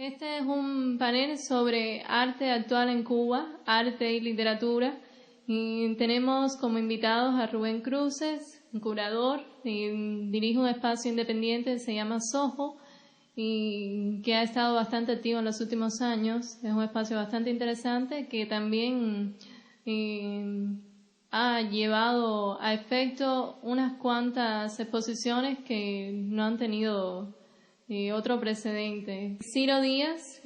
Este es un panel sobre arte actual en Cuba, arte y literatura. Y tenemos como invitados a Rubén Cruces, un curador, y dirige un espacio independiente que se llama Soho y que ha estado bastante activo en los últimos años. Es un espacio bastante interesante que también ha llevado a efecto unas cuantas exposiciones que no han tenido otro precedente. Ciro Díaz,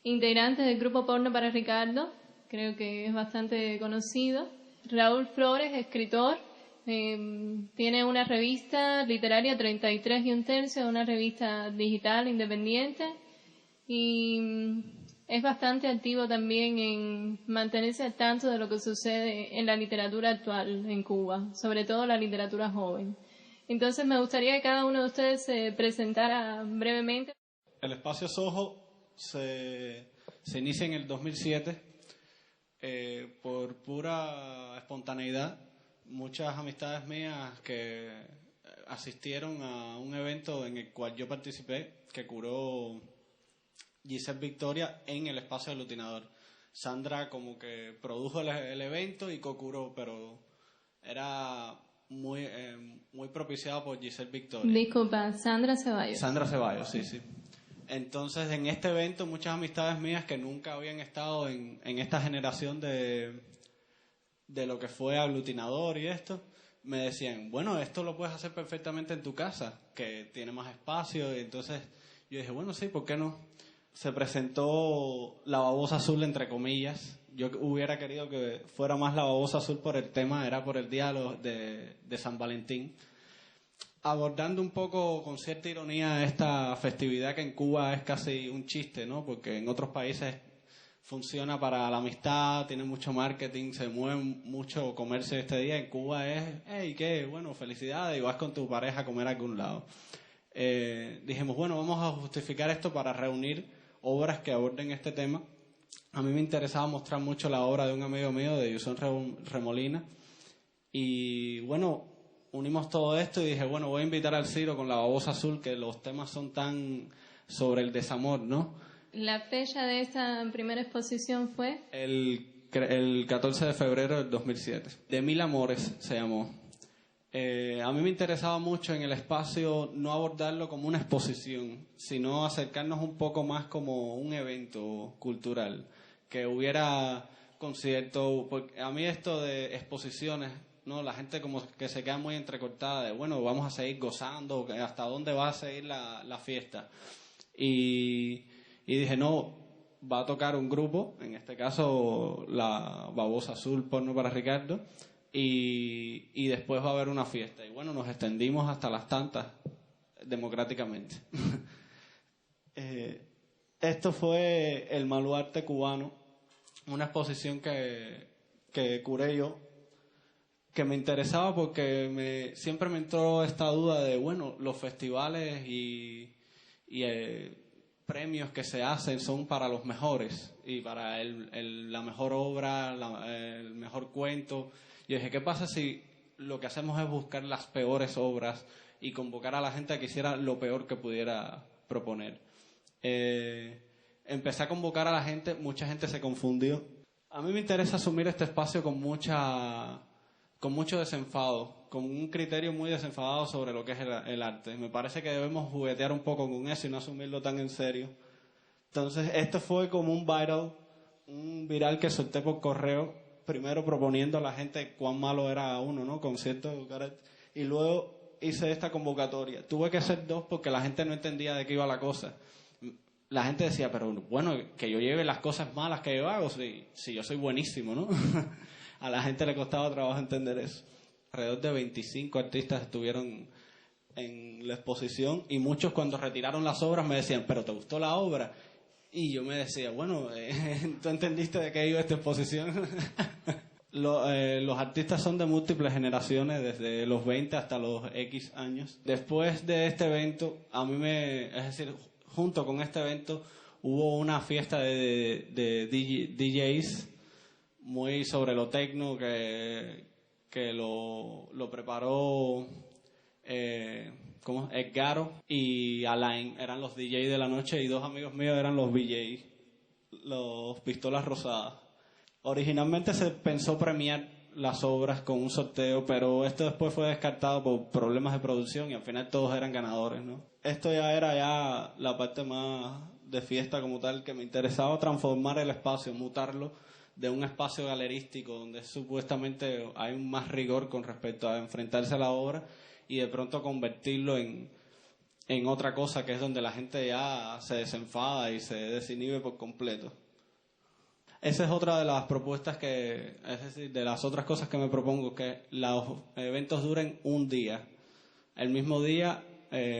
integrante del grupo Porno para Ricardo, creo que es bastante conocido. Raúl Flores, escritor, tiene una revista literaria 33 1/3, una revista digital independiente, y es bastante activo también en mantenerse al tanto de lo que sucede en la literatura actual en Cuba, sobre todo la literatura joven. Entonces me gustaría que cada uno de ustedes se presentara brevemente. El espacio Soho se inicia en el 2007 por pura espontaneidad. Muchas amistades mías que asistieron a un evento en el cual yo participé, que curó Giselle Victoria en el espacio aglutinador. Sandra como que produjo el evento y co-curó, pero era muy propiciado por Giselle Victoria. Disculpa, Sandra Ceballos. Sandra Ceballos, sí. Entonces, en este evento, muchas amistades mías que nunca habían estado en esta generación de lo que fue aglutinador y esto, me decían, bueno, esto lo puedes hacer perfectamente en tu casa, que tiene más espacio. Y entonces yo dije, bueno, sí, ¿por qué no? Se presentó la babosa azul, entre comillas. Yo hubiera querido que fuera más la babosa azul por el tema, era por el día de San Valentín. Abordando un poco con cierta ironía esta festividad que en Cuba es casi un chiste, ¿no? Porque en otros países funciona para la amistad, tiene mucho marketing, se mueve mucho comercio este día. En Cuba es, hey, qué bueno, felicidades, y vas con tu pareja a comer a algún lado. Dijimos, bueno, vamos a justificar esto para reunir obras que aborden este tema. A mí me interesaba mostrar mucho la obra de un amigo mío, de Yusón Remolina, y bueno, unimos todo esto y dije, bueno, voy a invitar al Ciro con la babosa azul, que los temas son tan sobre el desamor, ¿no? La fecha de esta primera exposición fue el 14 de febrero del 2007. De Mil Amores se llamó. A mí me interesaba mucho en el espacio no abordarlo como una exposición, sino acercarnos un poco más como un evento cultural, que hubiera conciertos, porque a mí esto de exposiciones, ¿no? La gente como que se queda muy entrecortada de, bueno, vamos a seguir gozando, ¿hasta dónde va a seguir la fiesta? Y dije, no, va a tocar un grupo, en este caso la Babosa Azul Porno para Ricardo, y después va a haber una fiesta. Y bueno, nos extendimos hasta las tantas, democráticamente. Esto fue el Maluarte Cubano, una exposición que curé yo, que me interesaba porque siempre me entró esta duda de, bueno, los festivales y premios que se hacen son para los mejores y para la mejor obra, el mejor cuento. Yo dije, ¿qué pasa si lo que hacemos es buscar las peores obras y convocar a la gente a que hiciera lo peor que pudiera proponer? Empecé a convocar a la gente, mucha gente se confundió. A mí me interesa asumir este espacio con mucho desenfado, con un criterio muy desenfadado sobre lo que es el arte. Me parece que debemos juguetear un poco con eso y no asumirlo tan en serio. Entonces, esto fue como un viral que solté por correo, primero proponiendo a la gente cuán malo era uno, ¿no? Con cierto carácter. Y luego hice esta convocatoria. Tuve que hacer 2 porque la gente no entendía de qué iba la cosa. La gente decía, pero bueno, que yo lleve las cosas malas que yo hago, si yo soy buenísimo, ¿no? A la gente le costaba trabajo entender eso. Alrededor de 25 artistas estuvieron en la exposición y muchos cuando retiraron las obras me decían, ¿pero te gustó la obra? Y yo me decía, bueno, ¿tú entendiste de qué iba esta exposición? Los artistas son de múltiples generaciones, desde los 20 hasta los X años. Después de este evento, es decir, junto con este evento, hubo una fiesta de DJs muy sobre lo tecno que lo preparó como Edgaro y Alain eran los DJ de la noche y 2 amigos míos eran los VJ, los Pistolas Rosadas. Originalmente se pensó premiar las obras con un sorteo, pero esto después fue descartado por problemas de producción y al final todos eran ganadores, ¿no? Esto ya era ya la parte más de fiesta como tal, que me interesaba transformar el espacio, mutarlo de un espacio galerístico donde supuestamente hay un más rigor con respecto a enfrentarse a la obra y de pronto convertirlo en otra cosa, que es donde la gente ya se desenfada y se desinhibe por completo. Esa es otra de las propuestas es decir, de las otras cosas que me propongo, que los eventos duren un día. El mismo día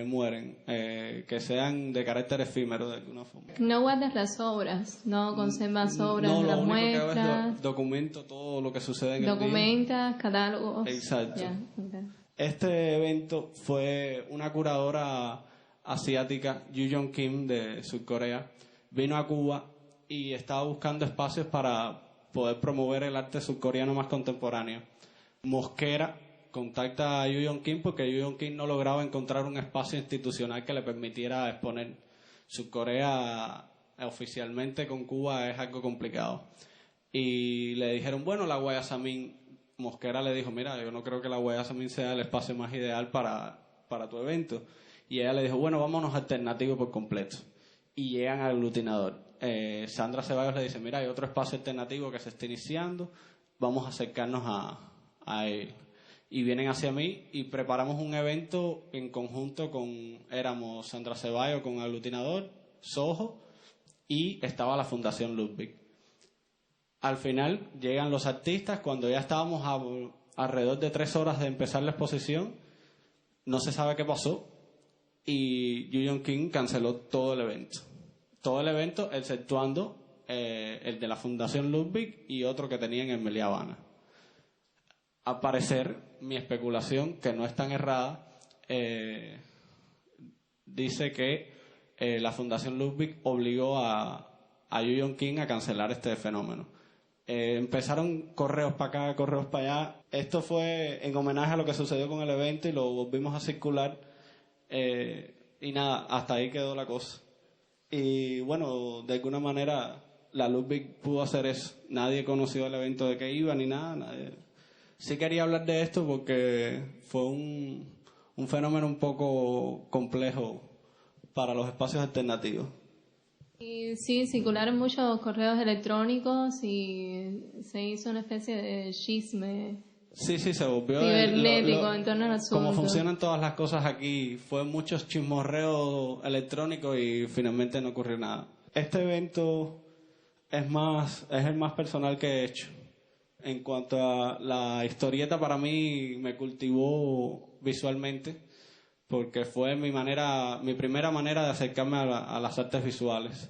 mueren, que sean de carácter efímero de alguna forma. No guardas las obras, no conservas obras, no, las lo único muestras. que hago es documento todo lo que sucede en el día. Documentas, catálogos. Exacto. Yeah, okay. Este evento fue una curadora asiática, Yu Jong Kim, de Surcorea, vino a Cuba y estaba buscando espacios para poder promover el arte surcoreano más contemporáneo. Mosquera contacta a Yu Jong Kim porque Yu Jong Kim no lograba encontrar un espacio institucional que le permitiera exponer. Surcorea oficialmente con Cuba es algo complicado. Y le dijeron, bueno, la Guayasamín. Mosquera le dijo, mira, yo no creo que la Guayasamín sea el espacio más ideal para tu evento. Y ella le dijo, bueno, vámonos alternativo por completo. Y llegan al aglutinador. Sandra Ceballos le dice, mira, hay otro espacio alternativo que se está iniciando, vamos a acercarnos a él. Y vienen hacia mí y preparamos un evento en conjunto éramos Sandra Ceballos con aglutinador, Soho, y estaba la Fundación Ludwig. Al final llegan los artistas, cuando ya estábamos alrededor de 3 horas de empezar la exposición, no se sabe qué pasó y Yu Jong Kim canceló todo el evento. Todo el evento, exceptuando el de la Fundación Ludwig y otro que tenían en Meliá Habana. Al parecer, mi especulación, que no es tan errada, dice que la Fundación Ludwig obligó a Yu Jong Kim a cancelar este fenómeno. Empezaron correos para acá, correos para allá. Esto fue en homenaje a lo que sucedió con el evento y lo volvimos a circular. Y nada, hasta ahí quedó la cosa. Y bueno, de alguna manera la Ludwig pudo hacer eso. Nadie conoció el evento de que iba ni nada. Sí quería hablar de esto porque fue un fenómeno un poco complejo para los espacios alternativos. Y sí, circularon muchos correos electrónicos y se hizo una especie de chisme. Sí, se volvió cibernético en torno al asunto. Como funcionan todas las cosas aquí, fue muchos chismorreos electrónicos y finalmente no ocurrió nada. Este evento es el más personal que he hecho. En cuanto a la historieta, para mí me cultivó visualmente porque fue mi primera manera de acercarme a las artes visuales.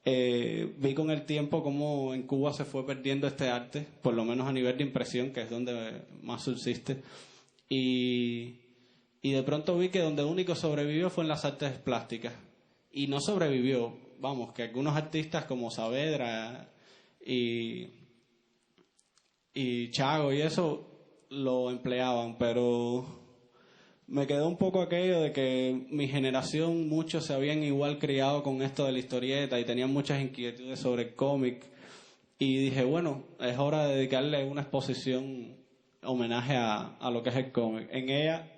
Vi con el tiempo cómo en Cuba se fue perdiendo este arte, por lo menos a nivel de impresión, que es donde más subsiste, y de pronto vi que donde único sobrevivió fue en las artes plásticas, y no sobrevivió, vamos, que algunos artistas como Saavedra y Chago y eso lo empleaban, pero me quedó un poco aquello de que mi generación, muchos se habían igual criado con esto de la historieta y tenían muchas inquietudes sobre el cómic. Y dije, bueno, es hora de dedicarle una exposición homenaje a lo que es el cómic. En ella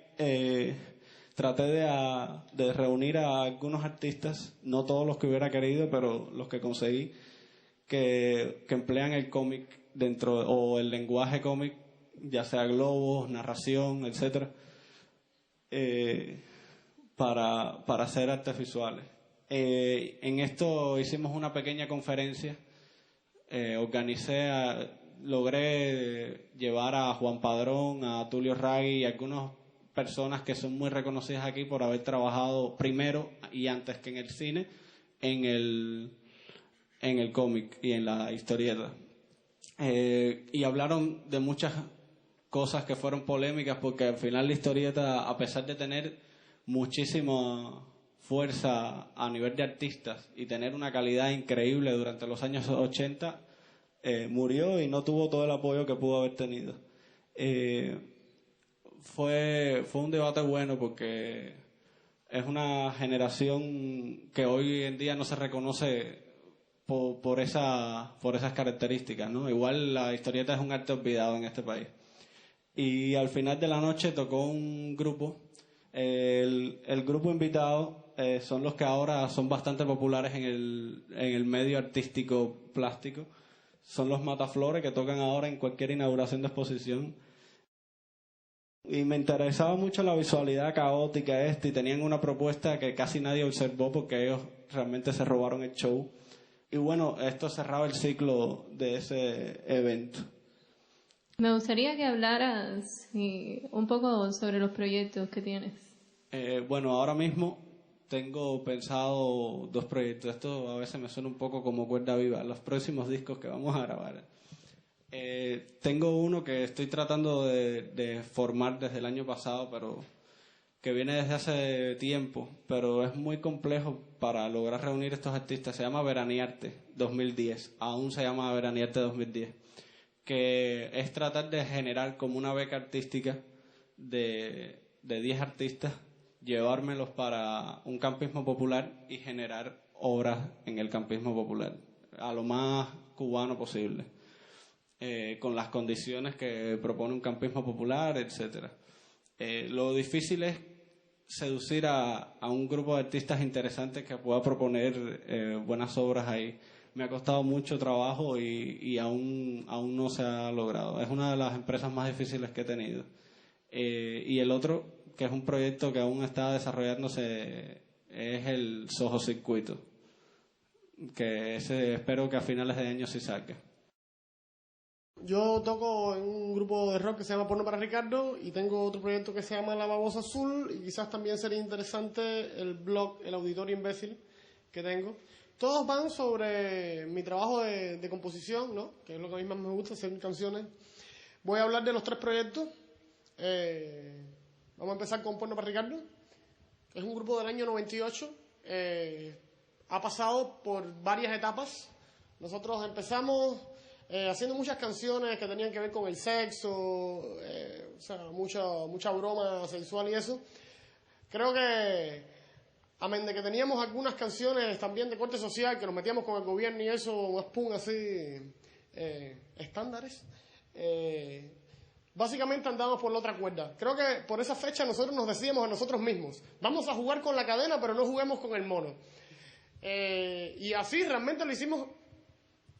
traté de reunir a algunos artistas, no todos los que hubiera querido, pero los que conseguí, que emplean el cómic o el lenguaje cómic, ya sea globos, narración, etcétera, para hacer artes visuales. En esto hicimos una pequeña conferencia, logré llevar a Juan Padrón, a Tulio Raggi y a algunas personas que son muy reconocidas aquí por haber trabajado primero y antes que en el cine, en el cómic y en la historieta. Y hablaron de muchas cosas que fueron polémicas porque al final la historieta, a pesar de tener muchísima fuerza a nivel de artistas y tener una calidad increíble durante los años 80, murió y no tuvo todo el apoyo que pudo haber tenido. Fue un debate bueno porque es una generación que hoy en día no se reconoce por esas características, ¿no? Igual la historieta es un arte olvidado en este país. Y al final de la noche tocó un grupo. El grupo invitado son los que ahora son bastante populares en el medio artístico plástico. Son los Mataflores, que tocan ahora en cualquier inauguración de exposición. Y me interesaba mucho la visualidad caótica y tenían una propuesta que casi nadie observó porque ellos realmente se robaron el show. Y bueno, esto cerraba el ciclo de ese evento. Me gustaría que hablaras un poco sobre los proyectos que tienes. Bueno, ahora mismo tengo pensado 2 proyectos. Esto a veces me suena un poco como cuerda viva. Los próximos discos que vamos a grabar. Tengo uno que estoy tratando de formar desde el año pasado, pero que viene desde hace tiempo, pero es muy complejo para lograr reunir estos artistas. Se llama Veranearte 2010. Aún se llama Veranearte 2010. Que es tratar de generar como una beca artística de 10 artistas, llevármelos para un campismo popular y generar obras en el campismo popular, a lo más cubano posible, con las condiciones que propone un campismo popular, etcétera. Lo difícil es seducir a un grupo de artistas interesantes que pueda proponer buenas obras ahí. Me ha costado mucho trabajo y aún no se ha logrado. Es una de las empresas más difíciles que he tenido. Y el otro, que es un proyecto que aún está desarrollándose, es el Soho Circuito, que ese espero que a finales de año sí saque. Yo toco en un grupo de rock que se llama Porno para Ricardo y tengo otro proyecto que se llama La Babosa Azul, y quizás también sería interesante el blog El Auditorio Imbécil que tengo. Todos van sobre mi trabajo de composición, ¿no? Que es lo que a mí más me gusta, hacer canciones. Voy a hablar de los 3 proyectos. Vamos a empezar con Porno para Ricardo. Es un grupo del año 98. Ha pasado por varias etapas. Nosotros empezamos haciendo muchas canciones que tenían que ver con el sexo, o sea, mucha broma sexual y eso. Creo que amén de que teníamos algunas canciones también de corte social que nos metíamos con el gobierno y eso, más pum, así, estándares. Básicamente andábamos por la otra cuerda. Creo que por esa fecha nosotros nos decíamos a nosotros mismos, vamos a jugar con la cadena, pero no juguemos con el mono. Y así realmente lo hicimos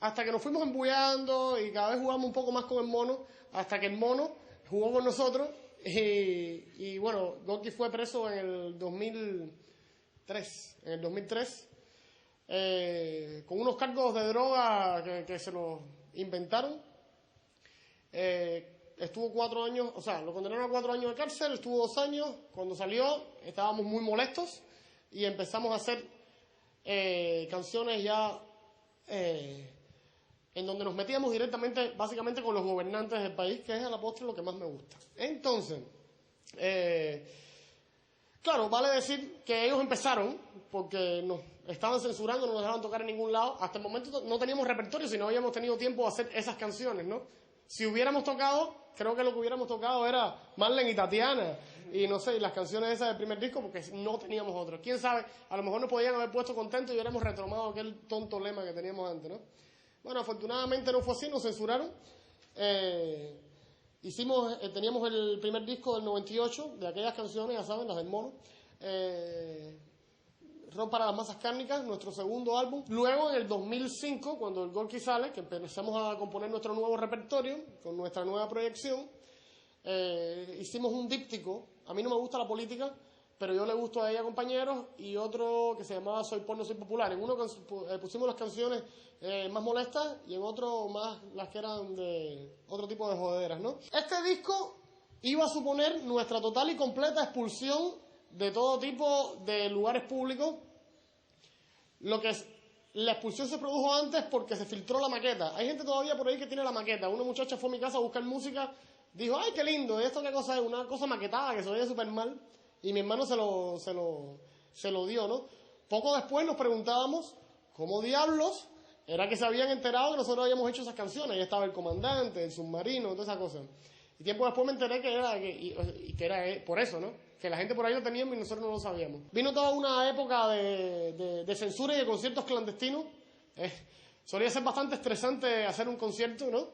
hasta que nos fuimos embullando y cada vez jugamos un poco más con el mono, hasta que el mono jugó con nosotros. Y bueno, Gorky fue preso en el 2003, con unos cargos de droga que se nos inventaron. Estuvo 4 años, o sea, lo condenaron a 4 años de cárcel, estuvo 2 años. Cuando salió estábamos muy molestos y empezamos a hacer canciones ya en donde nos metíamos directamente, básicamente con los gobernantes del país, que es a la postre lo que más me gusta. Entonces, claro, vale decir que ellos empezaron porque nos estaban censurando, no nos dejaban tocar en ningún lado. Hasta el momento no teníamos repertorio, sino habíamos tenido tiempo de hacer esas canciones, ¿no? Si hubiéramos tocado, creo que lo que hubiéramos tocado era Marlene y Tatiana, y no sé, y las canciones esas del primer disco, porque no teníamos otros. Quién sabe, a lo mejor nos podían haber puesto contentos y hubiéramos retomado aquel tonto lema que teníamos antes, ¿no? Bueno, afortunadamente no fue así, nos censuraron. Teníamos el primer disco del 98, de aquellas canciones, ya saben, las del mono. Rock para las masas cárnicas, nuestro segundo álbum. Luego, en el 2005, cuando el Gorky sale, que empezamos a componer nuestro nuevo repertorio, con nuestra nueva proyección, hicimos un díptico. A mí no me gusta la política, pero yo le gusto a ella, compañeros, y otro que se llamaba Soy Porno, Soy Popular. En uno pusimos las canciones más molestas y en otro más las que eran de otro tipo de joderas, ¿no? Este disco iba a suponer nuestra total y completa expulsión de todo tipo de lugares públicos. La expulsión se produjo antes porque se filtró la maqueta. Hay gente todavía por ahí que tiene la maqueta. Una muchacha fue a mi casa a buscar música, dijo, ¡ay, qué lindo! ¿Esto qué cosa es? Una cosa maquetada que se oye súper mal. Y mi hermano se lo dio, ¿no? Poco después nos preguntábamos cómo diablos era que se habían enterado que nosotros habíamos hecho esas canciones. Ahí estaba el comandante, el submarino, todas esas cosas. Y tiempo después me enteré que era, que era por eso, ¿no? Que la gente por ahí lo tenía y nosotros no lo sabíamos. Vino toda una época de censura y de conciertos clandestinos. Solía ser bastante estresante hacer un concierto, ¿no?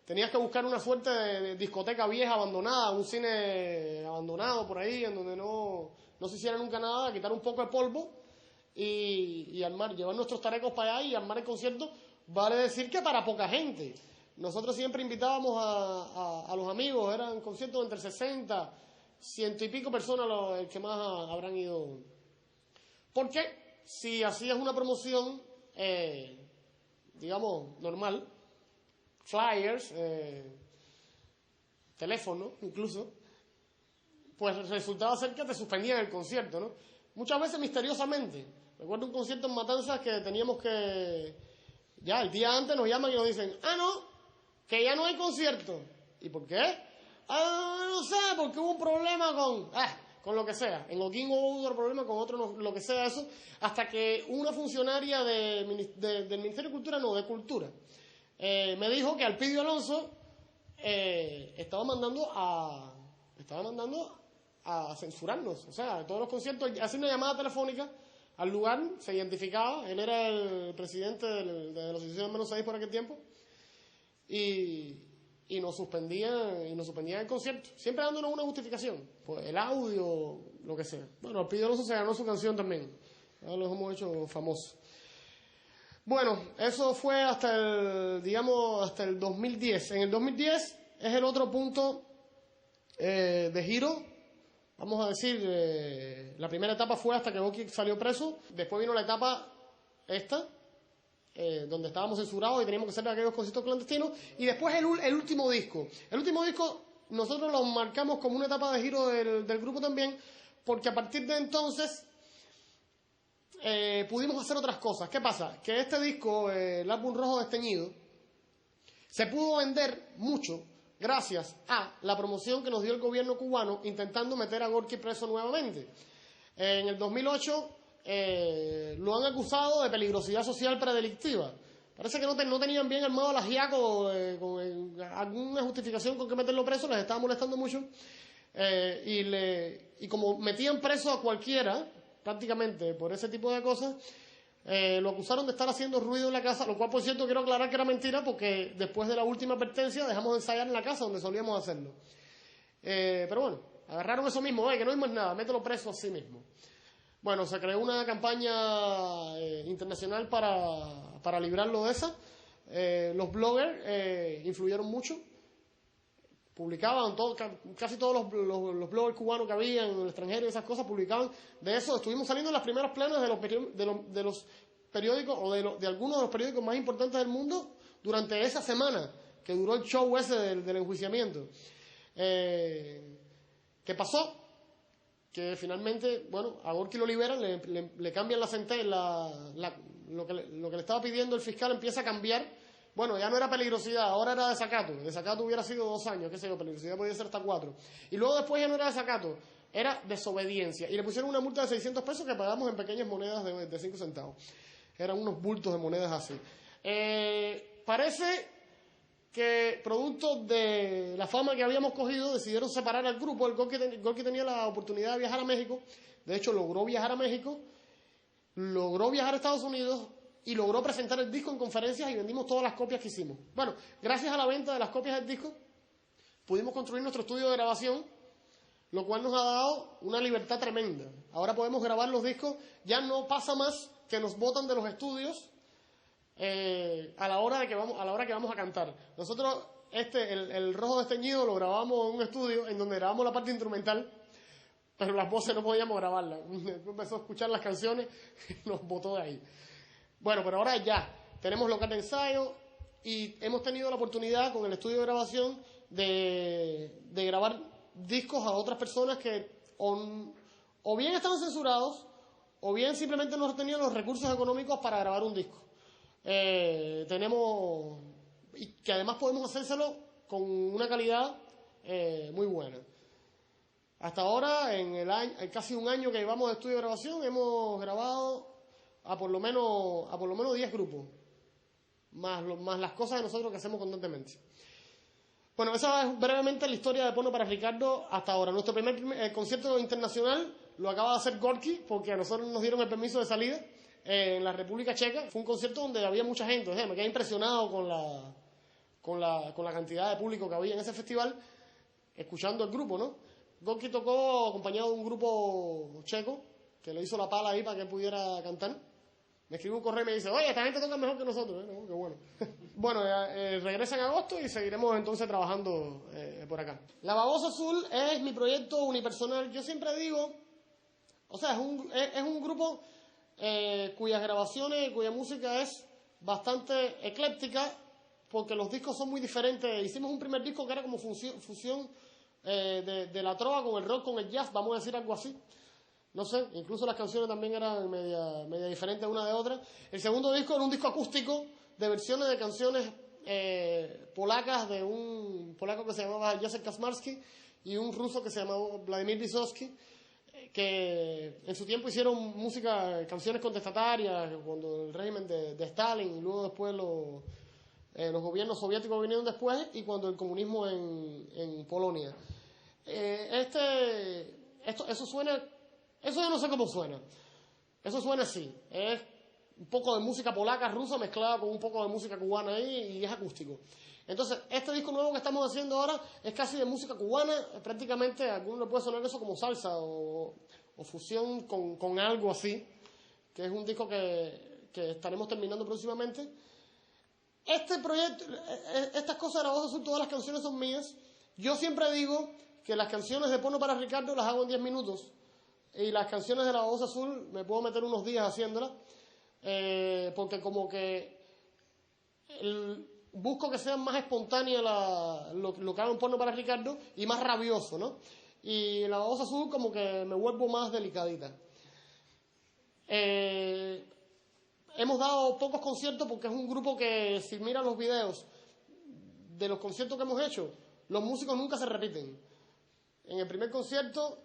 Tenías que buscar una suerte de discoteca vieja abandonada, un cine abandonado por ahí, en donde no se hiciera nunca nada, quitar un poco de polvo y armar, llevar nuestros tarecos para allá y armar el concierto. Vale decir que para poca gente. Nosotros siempre invitábamos a los amigos, eran conciertos entre 60, 100 y pico personas el que más habrán ido. Porque si hacías una promoción, digamos, normal, flyers, teléfono incluso, pues resultaba ser que te suspendían el concierto, ¿no? Muchas veces misteriosamente. Recuerdo un concierto en Matanzas que teníamos que... Ya, el día antes nos llaman y nos dicen, no, que ya no hay concierto. ¿Y por qué? No sé, porque hubo un problema con lo que sea. En Oquín hubo otro problema, con otro no, lo que sea eso, hasta que una funcionaria del Ministerio de Cultura, de Cultura, me dijo que Alpidio Alonso estaba mandando a censurarnos. O sea, todos los conciertos, hace una llamada telefónica al lugar, se identificaba, él era el presidente de la Asociación Menos 6 por aquel tiempo, y nos suspendían el concierto, siempre dándonos una justificación, pues el audio, lo que sea. Bueno, Alpidio Alonso se ganó su canción también, ya los hemos hecho famosos. Bueno, eso fue hasta el 2010. En el 2010 es el otro punto de giro. Vamos a decir, la primera etapa fue hasta que Gorky salió preso. Después vino la etapa donde estábamos censurados y teníamos que hacer aquellos conciertos clandestinos. Y después el último disco. El último disco nosotros lo marcamos como una etapa de giro del grupo también, porque a partir de entonces pudimos hacer otras cosas. ¿Qué pasa? Que este disco, el álbum Rojo Desteñido, se pudo vender mucho gracias a la promoción que nos dio el gobierno cubano intentando meter a Gorky preso nuevamente. En el 2008 lo han acusado de peligrosidad social predelictiva. Parece que no tenían bien armado las GIACO con alguna justificación con que meterlo preso, les estaba molestando mucho. Y como metían preso a cualquiera, prácticamente por ese tipo de cosas, lo acusaron de estar haciendo ruido en la casa, lo cual, por cierto, quiero aclarar que era mentira, porque después de la última advertencia dejamos de ensayar en la casa donde solíamos hacerlo. Pero bueno, agarraron eso mismo, que no hay más nada, mételo preso así mismo. Bueno, se creó una campaña internacional para librarlo de esa. Los bloggers influyeron mucho. Publicaban, casi todos los bloggers cubanos que había en el extranjero y esas cosas publicaban de eso. Estuvimos saliendo en las primeras planas de los periódicos, o de algunos de los periódicos más importantes del mundo durante esa semana que duró el show ese del enjuiciamiento. ¿Qué pasó? Que finalmente, bueno, a Gorky lo liberan, le cambian la sentencia, lo que le estaba pidiendo el fiscal empieza a cambiar. Bueno, ya no era peligrosidad, ahora era desacato. Desacato hubiera sido 2 años, qué sé yo, peligrosidad podía ser hasta 4. Y luego después ya no era desacato, era desobediencia. Y le pusieron una multa de 600 pesos que pagamos en pequeñas monedas de 5 centavos. Eran unos bultos de monedas así. Parece que producto de la fama que habíamos cogido, decidieron separar al grupo. El Gorky tenía la oportunidad de viajar a México. De hecho, logró viajar a México, logró viajar a Estados Unidos, y logró presentar el disco en conferencias y vendimos todas las copias que hicimos. Bueno, gracias a la venta de las copias del disco, pudimos construir nuestro estudio de grabación, lo cual nos ha dado una libertad tremenda. Ahora podemos grabar los discos, ya no pasa más que nos botan de los estudios a la hora que vamos a cantar. Nosotros, el Rojo Desteñido lo grabamos en un estudio en donde grabamos la parte instrumental, pero las voces no podíamos grabarlas. Empezó a escuchar las canciones y nos botó de ahí. Bueno, pero ahora ya tenemos local de ensayo y hemos tenido la oportunidad con el estudio de grabación de grabar discos a otras personas que o bien estaban censurados o bien simplemente no tenían los recursos económicos para grabar un disco. Tenemos, y que además podemos hacérselo con una calidad muy buena. Hasta ahora, en casi un año que llevamos de estudio de grabación, hemos grabado a por lo menos 10 grupos, más las cosas de nosotros que hacemos constantemente. Bueno, esa es brevemente la historia de Porno para Ricardo hasta ahora. Nuestro primer concierto internacional lo acaba de hacer Gorky, porque a nosotros nos dieron el permiso de salida en la República Checa. Fue un concierto donde había mucha gente. Me quedé impresionado con la cantidad de público que había en ese festival, escuchando el grupo, ¿no? Gorky tocó acompañado de un grupo checo, que le hizo la pala ahí para que pudiera cantar. Me escribió un correo y me dice, oye, esta gente toca mejor que nosotros. Qué bueno. Bueno, regresa en agosto y seguiremos entonces trabajando por acá. La Babosa Azul es mi proyecto unipersonal. Yo siempre digo, o sea, es un grupo cuyas grabaciones, cuya música es bastante ecléptica, porque los discos son muy diferentes. Hicimos un primer disco que era como fusión de la trova con el rock, con el jazz, vamos a decir algo así. No sé, incluso las canciones también eran media diferentes una de otra. El segundo disco era un disco acústico de versiones de canciones polacas de un polaco que se llamaba Jacek Kaczmarski y un ruso que se llamaba Vladimir Vysotsky, que en su tiempo hicieron canciones contestatarias cuando el régimen de Stalin, y luego después los gobiernos soviéticos vinieron después, y cuando el comunismo en Polonia. Eso suena... Eso yo no sé cómo suena. Eso suena así. Es un poco de música polaca, rusa, mezclada con un poco de música cubana ahí, y es acústico. Entonces, este disco nuevo que estamos haciendo ahora es casi de música cubana. Prácticamente a algunos le puede sonar eso como salsa o fusión con algo así, que es un disco que estaremos terminando próximamente. Este proyecto, estas cosas de La Voz Azul, todas las canciones son mías. Yo siempre digo que las canciones de Porno para Ricardo las hago en 10 minutos. Y las canciones de La Voz Azul me puedo meter unos días haciéndolas, porque como que busco que sean más espontáneas lo que hago en Porno para Ricardo y más rabioso, ¿no? Y La Voz Azul como que me vuelvo más delicadita. Hemos dado pocos conciertos porque es un grupo que, si miran los videos de los conciertos que hemos hecho, los músicos nunca se repiten. En el primer concierto,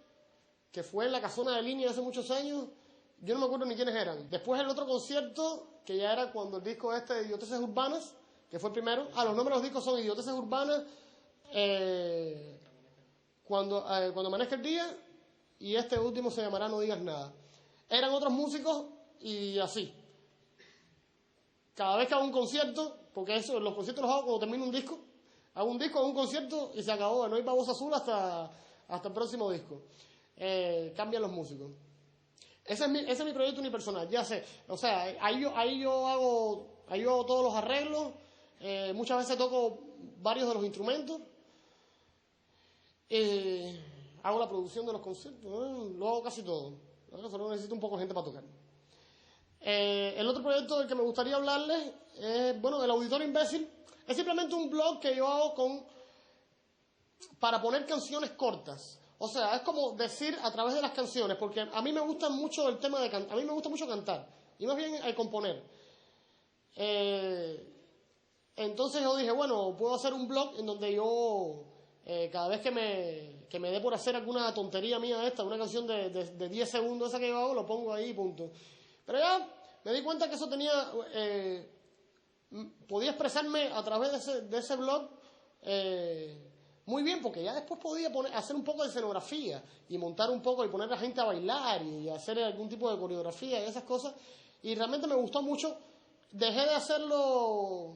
que fue en la Casona de Línea hace muchos años, yo no me acuerdo ni quiénes eran. Después el otro concierto, que ya era cuando el disco de Idioteces Urbanas, que fue el primero. Los nombres de los discos son Idioteces Urbanas, cuando amanezca el día, y este último se llamará No Digas Nada. Eran otros músicos y así. Cada vez que hago un concierto, porque los conciertos los hago cuando termino un disco, hago un concierto y se acabó. No hay Babosa Azul hasta el próximo disco. Cambian los músicos. Ese es mi proyecto unipersonal, ya sé. O sea, ahí yo hago todos los arreglos, muchas veces toco varios de los instrumentos, hago la producción de los conciertos, lo hago casi todo. Solo necesito un poco de gente para tocar. El otro proyecto del que me gustaría hablarles es, el Auditorio Imbécil. Es simplemente un blog que yo hago para poner canciones cortas. O sea, es como decir a través de las canciones, porque a mí me gusta mucho el tema de cantar, a mí me gusta mucho cantar, y más bien el componer. Entonces yo dije, puedo hacer un blog en donde yo, cada vez que me dé por hacer alguna tontería mía una canción de 10 segundos esa que yo hago, lo pongo ahí y punto. Pero ya me di cuenta que eso podía expresarme a través de ese blog, muy bien, porque ya después podía hacer un poco de escenografía y montar un poco y poner a la gente a bailar y hacer algún tipo de coreografía y esas cosas, y realmente me gustó mucho. Dejé de hacerlo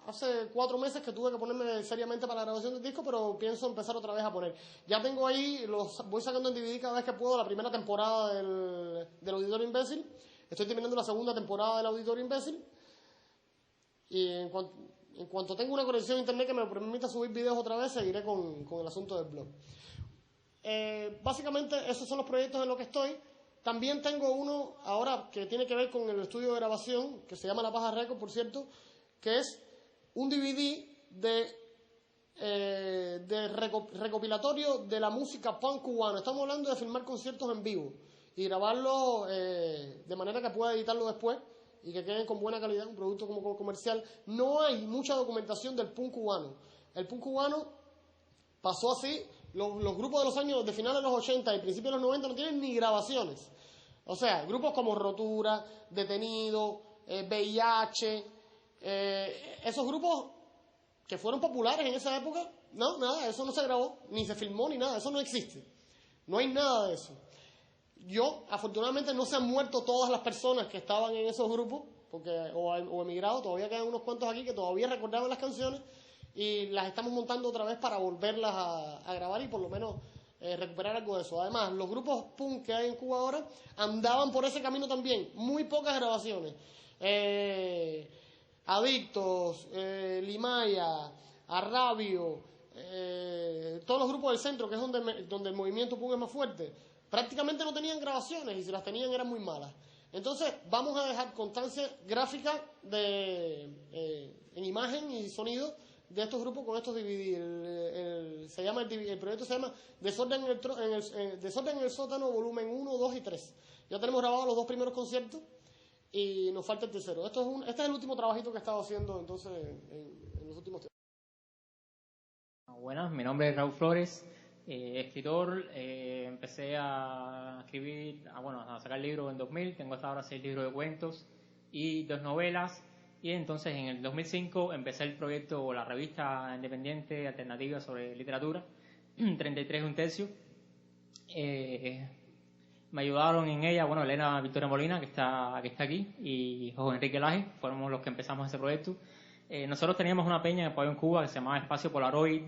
hace 4 meses, que tuve que ponerme seriamente para la grabación del disco, pero pienso empezar otra vez a poner. Ya tengo ahí, voy sacando en DVD cada vez que puedo, la primera temporada del Auditorio Imbécil. Estoy terminando la segunda temporada del Auditorio Imbécil, y en cuanto tenga una conexión a internet que me permita subir videos otra vez, seguiré con el asunto del blog. Básicamente esos son los proyectos en los que estoy. También tengo uno ahora que tiene que ver con el estudio de grabación, que se llama La Paja Record, por cierto, que es un DVD de recopilatorio de la música punk cubana. Estamos hablando de filmar conciertos en vivo y grabarlo de manera que pueda editarlo después y que queden con buena calidad, un producto como comercial. No hay mucha documentación del punk cubano. El punk cubano pasó así. Los grupos de finales de los 80 y principios de los 90 no tienen ni grabaciones. O sea, grupos como Rotura, Detenido, VIH, esos grupos que fueron populares en esa época, No, nada, eso no se grabó, ni se filmó, ni nada, eso no existe. No hay nada de eso. Afortunadamente no se han muerto todas las personas que estaban en esos grupos, porque o emigrado, todavía quedan unos cuantos aquí que todavía recordaban las canciones y las estamos montando otra vez para volverlas a grabar y por lo menos recuperar algo de eso. Además, los grupos punk que hay en Cuba ahora andaban por ese camino también, muy pocas grabaciones. Adictos, Limaya, Arrabio, todos los grupos del centro, que es donde el movimiento punk es más fuerte, prácticamente no tenían grabaciones y si las tenían eran muy malas. Entonces vamos a dejar constancia gráfica en imagen y sonido de estos grupos con estos DVD. El proyecto se llama Desorden en el Sótano, volumen 1, 2 y 3. Ya tenemos grabados los 2 primeros conciertos y nos falta el tercero. Este es el último trabajito que he estado haciendo entonces en los últimos tiempos. Buenas, mi nombre es Raúl Flores, escritor. Empecé a escribir, a sacar libros en 2000. Tengo hasta ahora 6 libros de cuentos y 2 novelas. Y entonces en el 2005 empecé el proyecto, la revista independiente alternativa sobre literatura, 33 un tercio. Me ayudaron en ella, Elena Victoria Molina, que está aquí, y José Enrique Laje, fuimos los que empezamos ese proyecto. Nosotros teníamos una peña en Pabellón, Cuba, que se llamaba Espacio Polaroid.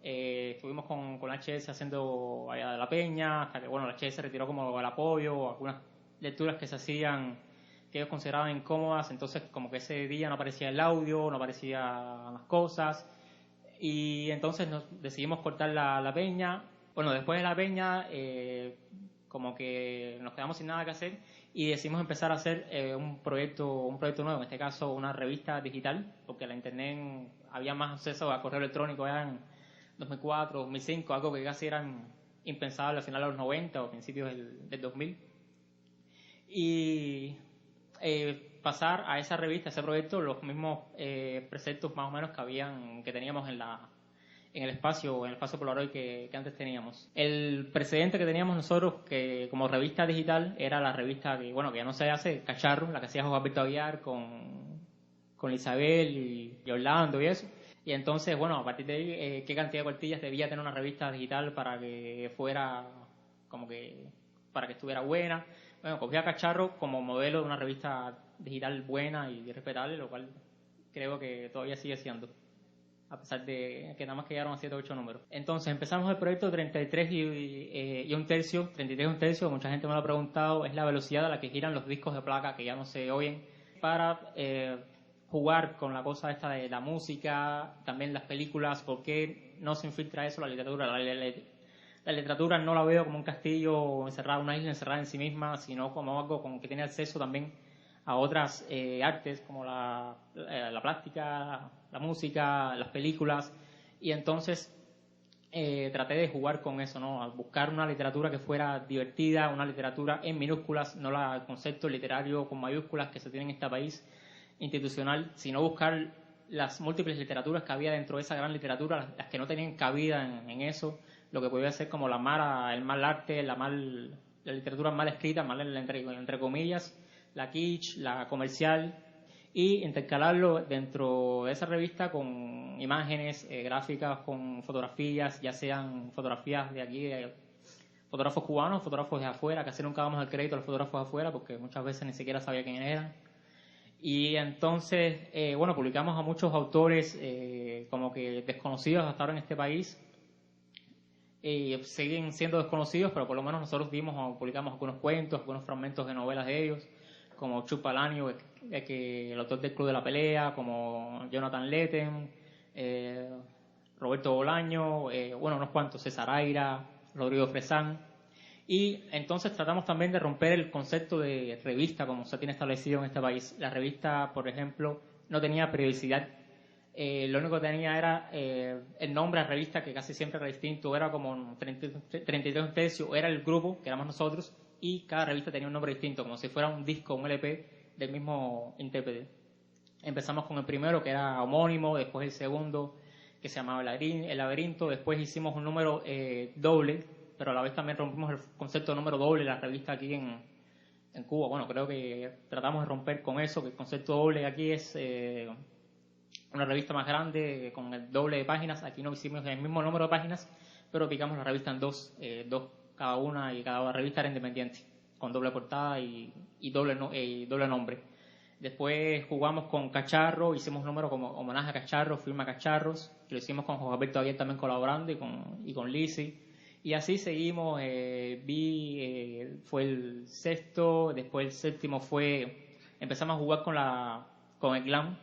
Estuvimos con la HS haciendo allá de la peña, hasta que la HS retiró como el apoyo, algunas lecturas que se hacían que ellos consideraban incómodas, entonces como que ese día no aparecía el audio, no aparecían las cosas, y entonces decidimos cortar la peña. Después de la peña como que nos quedamos sin nada que hacer y decidimos empezar a hacer un proyecto nuevo, en este caso una revista digital, porque la internet había más acceso a correo electrónico ya en 2004, 2005, algo que casi era impensable al final de los 90 o principios del 2000. Y pasar a esa revista, a ese proyecto, los mismos preceptos más o menos que teníamos en el espacio Polaroid que antes teníamos. El precedente que teníamos nosotros, que como revista digital, era la revista que ya no se hace, Cacharro, la que hacía José Alberto Aguiar con Isabel y Orlando y eso. Y entonces, a partir de ahí, qué cantidad de cuartillas debía tener una revista digital para que fuera para que estuviera buena. Cogí a Cacharro como modelo de una revista digital buena y respetable, lo cual creo que todavía sigue siendo, a pesar de que nada más quedaron a 7 o 8 números. Entonces empezamos el proyecto 33 y un tercio. 33 y un tercio, mucha gente me lo ha preguntado, es la velocidad a la que giran los discos de placa que ya no se oyen, para jugar con la cosa esta de la música, también las películas. ¿Por qué no se infiltra eso la literatura? La literatura no la veo como un castillo encerrado, una isla encerrada en sí misma, sino como algo que tiene acceso también a otras artes como la plástica, la música, las películas. Y entonces traté de jugar con eso, ¿no? A buscar una literatura que fuera divertida, una literatura en minúsculas, no el concepto literario con mayúsculas que se tiene en este país institucional, sino buscar las múltiples literaturas que había dentro de esa gran literatura, las que no tenían cabida en eso, lo que podía ser como el mal arte, la literatura mal escrita, mal entre comillas, la kitsch, la comercial, y intercalarlo dentro de esa revista con imágenes, gráficas, con fotografías, ya sean fotografías de aquí, fotógrafos cubanos, fotógrafos de afuera, que casi nunca damos el crédito a los fotógrafos de afuera porque muchas veces ni siquiera sabía quiénes eran. Y entonces, publicamos a muchos autores como que desconocidos hasta ahora en este país. Siguen siendo desconocidos, pero por lo menos nosotros publicamos algunos cuentos, algunos fragmentos de novelas de ellos, como Chuck Palahniuk, el autor del Club de la Pelea, como Jonathan Lethem, Roberto Bolaño, unos cuantos, César Aira, Rodrigo Fresán. Y entonces tratamos también de romper el concepto de revista como se tiene establecido en este país. La revista, por ejemplo, no tenía periodicidad. Lo único que tenía era el nombre de la revista, que casi siempre era distinto. Era como 33 un tercio, era el grupo, que éramos nosotros, y cada revista tenía un nombre distinto, como si fuera un disco, un LP del mismo intérprete. Empezamos con el primero, que era homónimo, después el segundo, que se llamaba El Laberinto. Después hicimos un número doble, pero a la vez también rompimos el concepto de número doble de la revista aquí en Cuba. Creo que tratamos de romper con eso, que el concepto doble aquí es una revista más grande con el doble de páginas. Aquí no hicimos el mismo número de páginas, pero picamos la revista en dos cada una, y cada revista era independiente, con doble portada y doble nombre. Después jugamos con Cacharro, hicimos un número como homenaje a Cacharro, firma Cacharros, que lo hicimos con José Alberto Aguirre también colaborando, y con Lizzy. Y así seguimos. Fue el sexto, después el séptimo empezamos a jugar con el glam.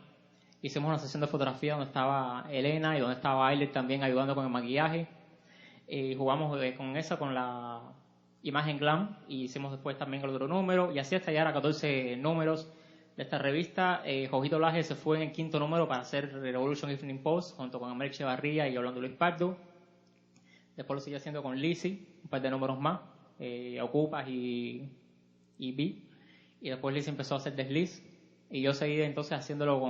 Hicimos una sesión de fotografía donde estaba Elena y donde estaba Ailer también ayudando con el maquillaje. Jugamos con la imagen glam, y hicimos después también el otro número, y así hasta llegar a 14 números de esta revista. Jojito Laje se fue en el quinto número para hacer Revolution Evening Post junto con América Echevarría y Orlando Luis Pardo. Después lo sigue haciendo con Lizzy, un par de números más, Ocupas y B. Y después Lizzy empezó a hacer Desliz, y yo seguí entonces haciéndolo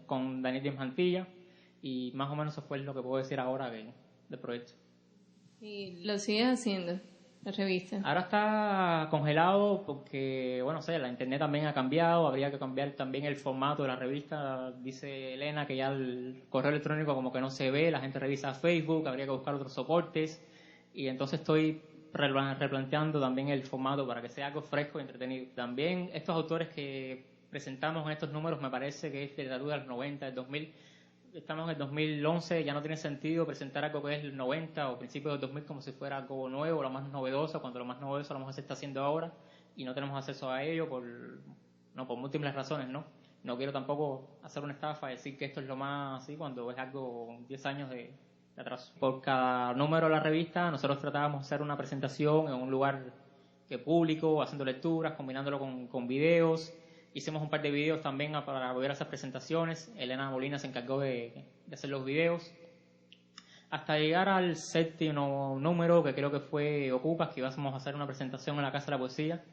con Daniel Díaz Mantilla, y más o menos eso fue lo que puedo decir ahora del proyecto. ¿Y lo sigues haciendo, la revista? Ahora está congelado porque, bueno, la internet también ha cambiado, habría que cambiar también el formato de la revista. Dice Elena que ya el correo electrónico como que no se ve, la gente revisa Facebook, habría que buscar otros soportes, y entonces estoy replanteando también el formato para que sea algo fresco y entretenido. También estos autores que presentamos en estos números me parece que es literatura de los 90, del 2000. Estamos en el 2011, ya no tiene sentido presentar algo que es el 90 o principios del 2000 como si fuera algo nuevo, lo más novedoso, cuando lo más novedoso a lo mejor se está haciendo ahora y no tenemos acceso a ello por múltiples razones, ¿no? No quiero tampoco hacer una estafa, decir que esto es lo más así cuando es algo 10 años de atraso. Por cada número de la revista nosotros tratábamos de hacer una presentación en un lugar público, haciendo lecturas, combinándolo con videos. Hicimos un par de videos también para volver a esas presentaciones. Elena Molina se encargó de hacer los videos. Hasta llegar al séptimo número, que creo que fue Ocupas, que íbamos a hacer una presentación en la Casa de la Poesía.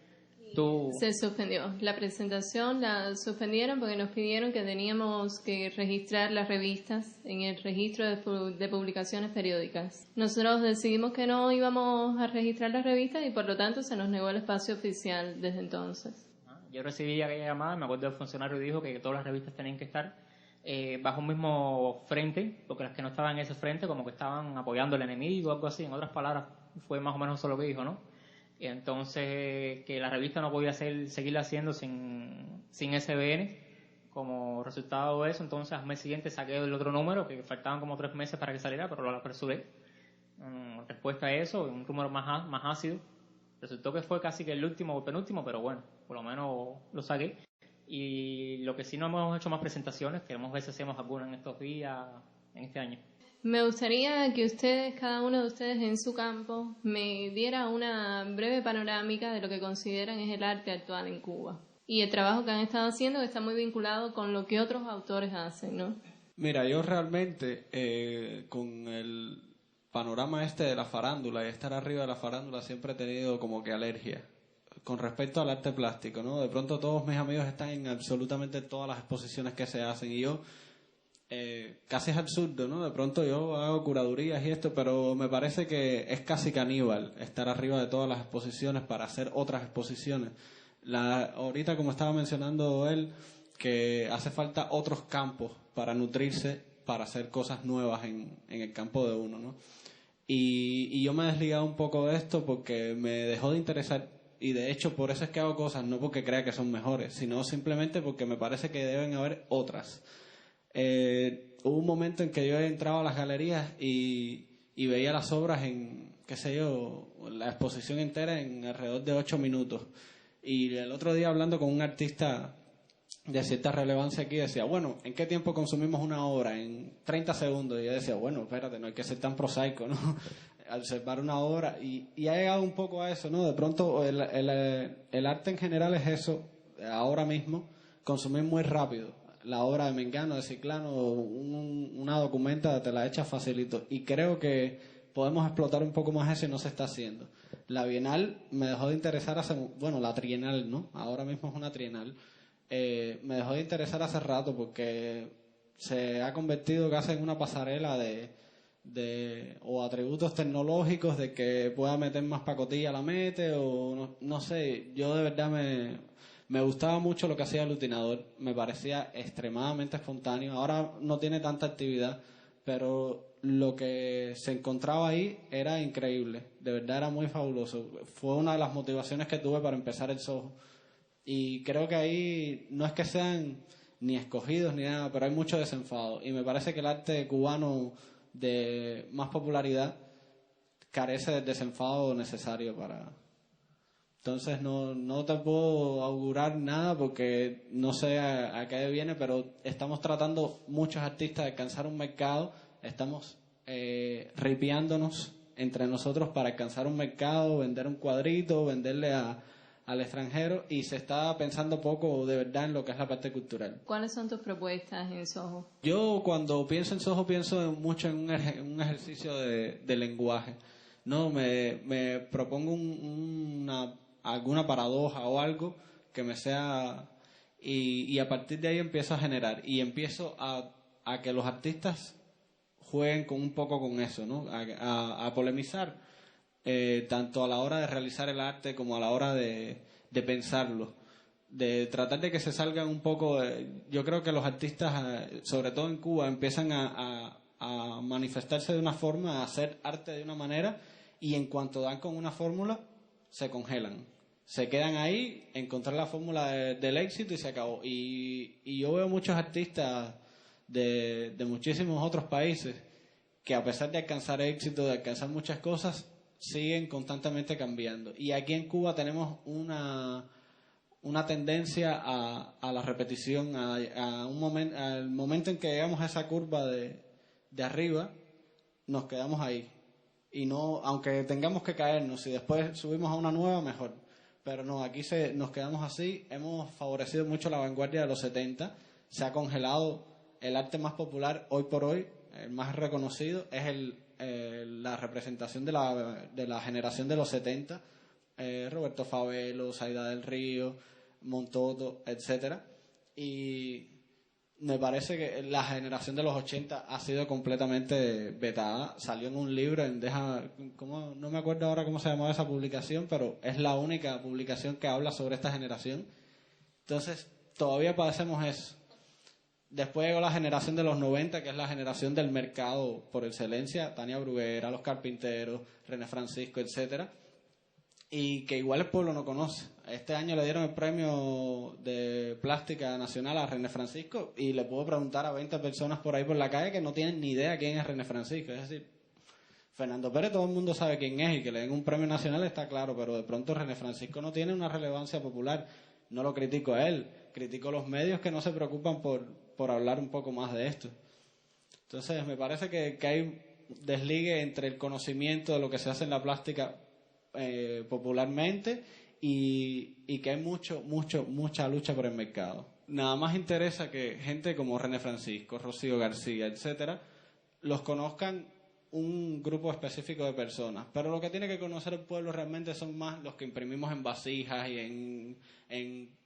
Se suspendió. La presentación la suspendieron porque nos pidieron que teníamos que registrar las revistas en el registro de publicaciones periódicas. Nosotros decidimos que no íbamos a registrar las revistas y por lo tanto se nos negó el espacio oficial desde entonces. Yo recibí aquella llamada, me acuerdo del funcionario dijo que todas las revistas tenían que estar bajo un mismo frente, porque las que no estaban en ese frente como que estaban apoyando al enemigo o algo así. En otras palabras, fue más o menos eso lo que dijo, ¿no? Y entonces, que la revista no podía seguirla haciendo sin SBN. Como resultado de eso, entonces al mes siguiente saqué el otro número, que faltaban como 3 meses para que saliera, pero lo apresuré. En respuesta a eso, un número más ácido. Resultó que fue casi que el último o penúltimo, pero bueno, por lo menos lo saqué. Y lo que sí no hemos hecho más presentaciones, queremos ver si hacemos alguna en estos días, en este año. Me gustaría que ustedes, cada uno de ustedes en su campo, me diera una breve panorámica de lo que consideran es el arte actual en Cuba. Y el trabajo que han estado haciendo, que está muy vinculado con lo que otros autores hacen, ¿no? Mira, yo realmente con el panorama de la farándula y estar arriba de la farándula siempre he tenido como que alergia con respecto al arte plástico, ¿no? De pronto todos mis amigos están en absolutamente todas las exposiciones que se hacen y yo casi es absurdo, ¿no? De pronto yo hago curadurías y esto, pero me parece que es casi caníbal estar arriba de todas las exposiciones para hacer otras exposiciones. Ahorita, como estaba mencionando él, que hace falta otros campos para nutrirse, para hacer cosas nuevas en el campo de uno, ¿no? Y yo me he desligado un poco de esto porque me dejó de interesar, y de hecho por eso es que hago cosas, no porque crea que son mejores, sino simplemente porque me parece que deben haber otras. Hubo un momento en que yo entraba a las galerías y veía las obras en, qué sé yo, la exposición entera en alrededor de 8 minutos. Y el otro día, hablando con un artista de cierta relevancia aquí, decía, bueno, ¿en qué tiempo consumimos una obra? En 30 segundos. Y yo decía, bueno, espérate, no hay que ser tan prosaico, ¿no? Observar una obra. Y ha llegado un poco a eso, ¿no? De pronto el arte en general es eso, ahora mismo, consumir muy rápido. La obra de Mengano, de Ciclano, una documenta te la echa facilito. Y creo que podemos explotar un poco más eso y no se está haciendo. La Bienal me dejó de interesar la Trienal, ¿no? Ahora mismo es una Trienal. Me dejó de interesar hace rato porque se ha convertido casi en una pasarela o atributos tecnológicos de que pueda meter más pacotilla la mete o no sé. Yo de verdad me Me gustaba mucho lo que hacía Alutinador, me parecía extremadamente espontáneo. Ahora no tiene tanta actividad, pero lo que se encontraba ahí era increíble, de verdad era muy fabuloso. Fue una de las motivaciones que tuve para empezar el Soho. Y creo que ahí no es que sean ni escogidos ni nada, pero hay mucho desenfado. Y me parece que el arte cubano de más popularidad carece del desenfado necesario para... Entonces no te puedo augurar nada porque no sé a qué viene, pero estamos tratando muchos artistas de alcanzar un mercado, estamos ripiándonos entre nosotros para alcanzar un mercado, vender un cuadrito, venderle al extranjero, y se está pensando poco de verdad en lo que es la parte cultural. ¿Cuáles son tus propuestas en Soho? Yo cuando pienso en Soho pienso mucho en un ejercicio de lenguaje. No, me propongo alguna paradoja o algo que me sea... Y a partir de ahí empiezo a generar. Y empiezo a que los artistas jueguen un poco con eso, ¿no? A polemizar, tanto a la hora de realizar el arte como a la hora de pensarlo. De tratar de que se salgan un poco... yo creo que los artistas, sobre todo en Cuba, empiezan a manifestarse de una forma, a hacer arte de una manera, y en cuanto dan con una fórmula, se congelan. Se quedan ahí, encontrar la fórmula del éxito y se acabó. Y yo veo muchos artistas de muchísimos otros países que, a pesar de alcanzar éxito, de alcanzar muchas cosas, siguen constantemente cambiando. Y aquí en Cuba tenemos una tendencia a la repetición, al momento en que llegamos a esa curva de arriba, nos quedamos ahí. Y no, aunque tengamos que caernos, si después subimos a una nueva, mejor. Pero no, aquí nos quedamos así. Hemos favorecido mucho la vanguardia de los 70. Se ha congelado el arte más popular hoy por hoy, el más reconocido, es la representación de la generación de los 70. Roberto Favelo, Saida del Río, Montoto, etcétera. Y me parece que la generación de los 80 ha sido completamente vetada. Salió en un libro, no me acuerdo ahora cómo se llamaba esa publicación, pero es la única publicación que habla sobre esta generación. Entonces, todavía padecemos eso. Después llegó la generación de los 90, que es la generación del mercado por excelencia, Tania Bruguera, Los Carpinteros, René Francisco, etcétera, y que igual el pueblo no conoce. Este año le dieron el premio de plástica nacional a René Francisco, y le puedo preguntar a 20 personas por ahí por la calle que no tienen ni idea quién es René Francisco. Es decir, Fernando Pérez todo el mundo sabe quién es, y que le den un premio nacional está claro, pero de pronto René Francisco no tiene una relevancia popular. No lo critico a él, critico a los medios que no se preocupan por hablar un poco más de esto. Entonces me parece que hay desligue entre el conocimiento de lo que se hace en la plástica popularmente y que hay mucha lucha por el mercado. Nada más interesa que gente como René Francisco, Rocío García, etcétera, los conozcan un grupo específico de personas, pero lo que tiene que conocer el pueblo realmente son más los que imprimimos en vasijas y en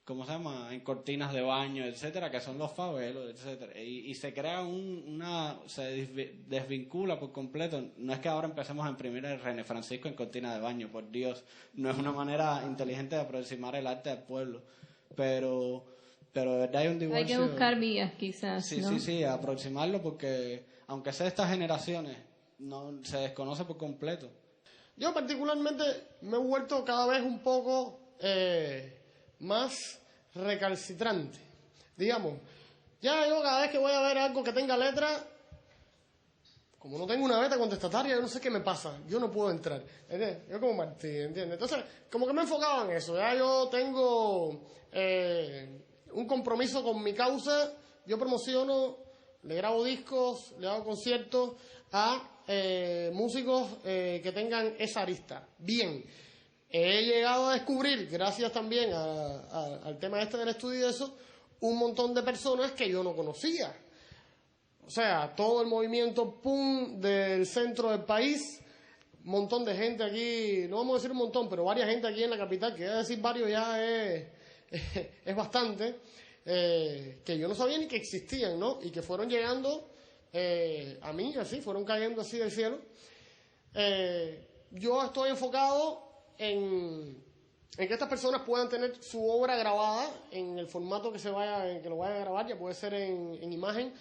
¿cómo se llama? En cortinas de baño, etcétera, que son los favelos, etcétera. Y se crea se desvincula por completo. No es que ahora empecemos a imprimir el René Francisco en cortina de baño, por Dios. No es una manera inteligente de aproximar el arte al pueblo. Pero de verdad hay un divorcio. Hay que buscar vías, quizás, sí, ¿no? Sí, aproximarlo, porque aunque sea de estas generaciones, no se desconoce por completo. Yo particularmente me he vuelto cada vez un poco más recalcitrante. Digamos, ya yo cada vez que voy a ver algo que tenga letra, como no tengo una beta contestataria, yo no sé qué me pasa, yo no puedo entrar. ¿Entiendes? Yo como Martín, ¿entiendes? Entonces, como que me he enfocado en eso. Ya yo tengo un compromiso con mi causa. Yo promociono, le grabo discos, le hago conciertos a músicos que tengan esa arista. Bien, he llegado a descubrir, gracias también al tema este del estudio y eso, un montón de personas que yo no conocía. O sea, todo el movimiento PUM del centro del país, un montón de gente aquí, no vamos a decir un montón, pero varias gente aquí en la capital, que decir varios ya es bastante, que yo no sabía ni que existían, ¿no? Y que fueron llegando a mí, así, fueron cayendo así del cielo. Yo estoy enfocado en en que estas personas puedan tener su obra grabada en el formato que lo vaya a grabar, ya puede ser en imagen,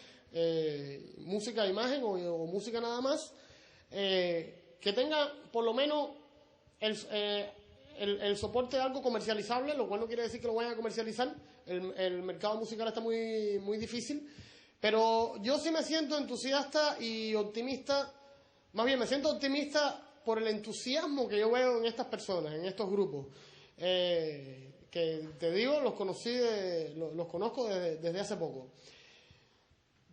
música de imagen o música nada más, que tenga por lo menos el soporte de algo comercializable, lo cual no quiere decir que lo vayan a comercializar. El mercado musical está muy, muy difícil, pero yo sí me siento entusiasta y optimista, más bien me siento optimista por el entusiasmo que yo veo en estas personas, en estos grupos, que te digo, los conozco desde hace poco.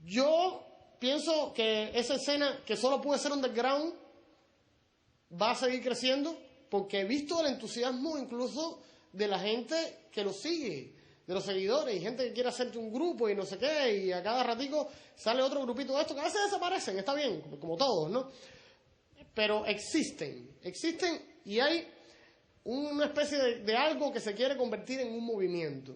Yo pienso que esa escena, que solo puede ser underground, va a seguir creciendo, porque he visto el entusiasmo incluso de la gente que lo sigue, de los seguidores, y gente que quiere hacerte un grupo y no sé qué, y a cada ratico sale otro grupito de esto, que a veces desaparecen, está bien, como todos, ¿no? Pero existen y hay una especie de algo que se quiere convertir en un movimiento.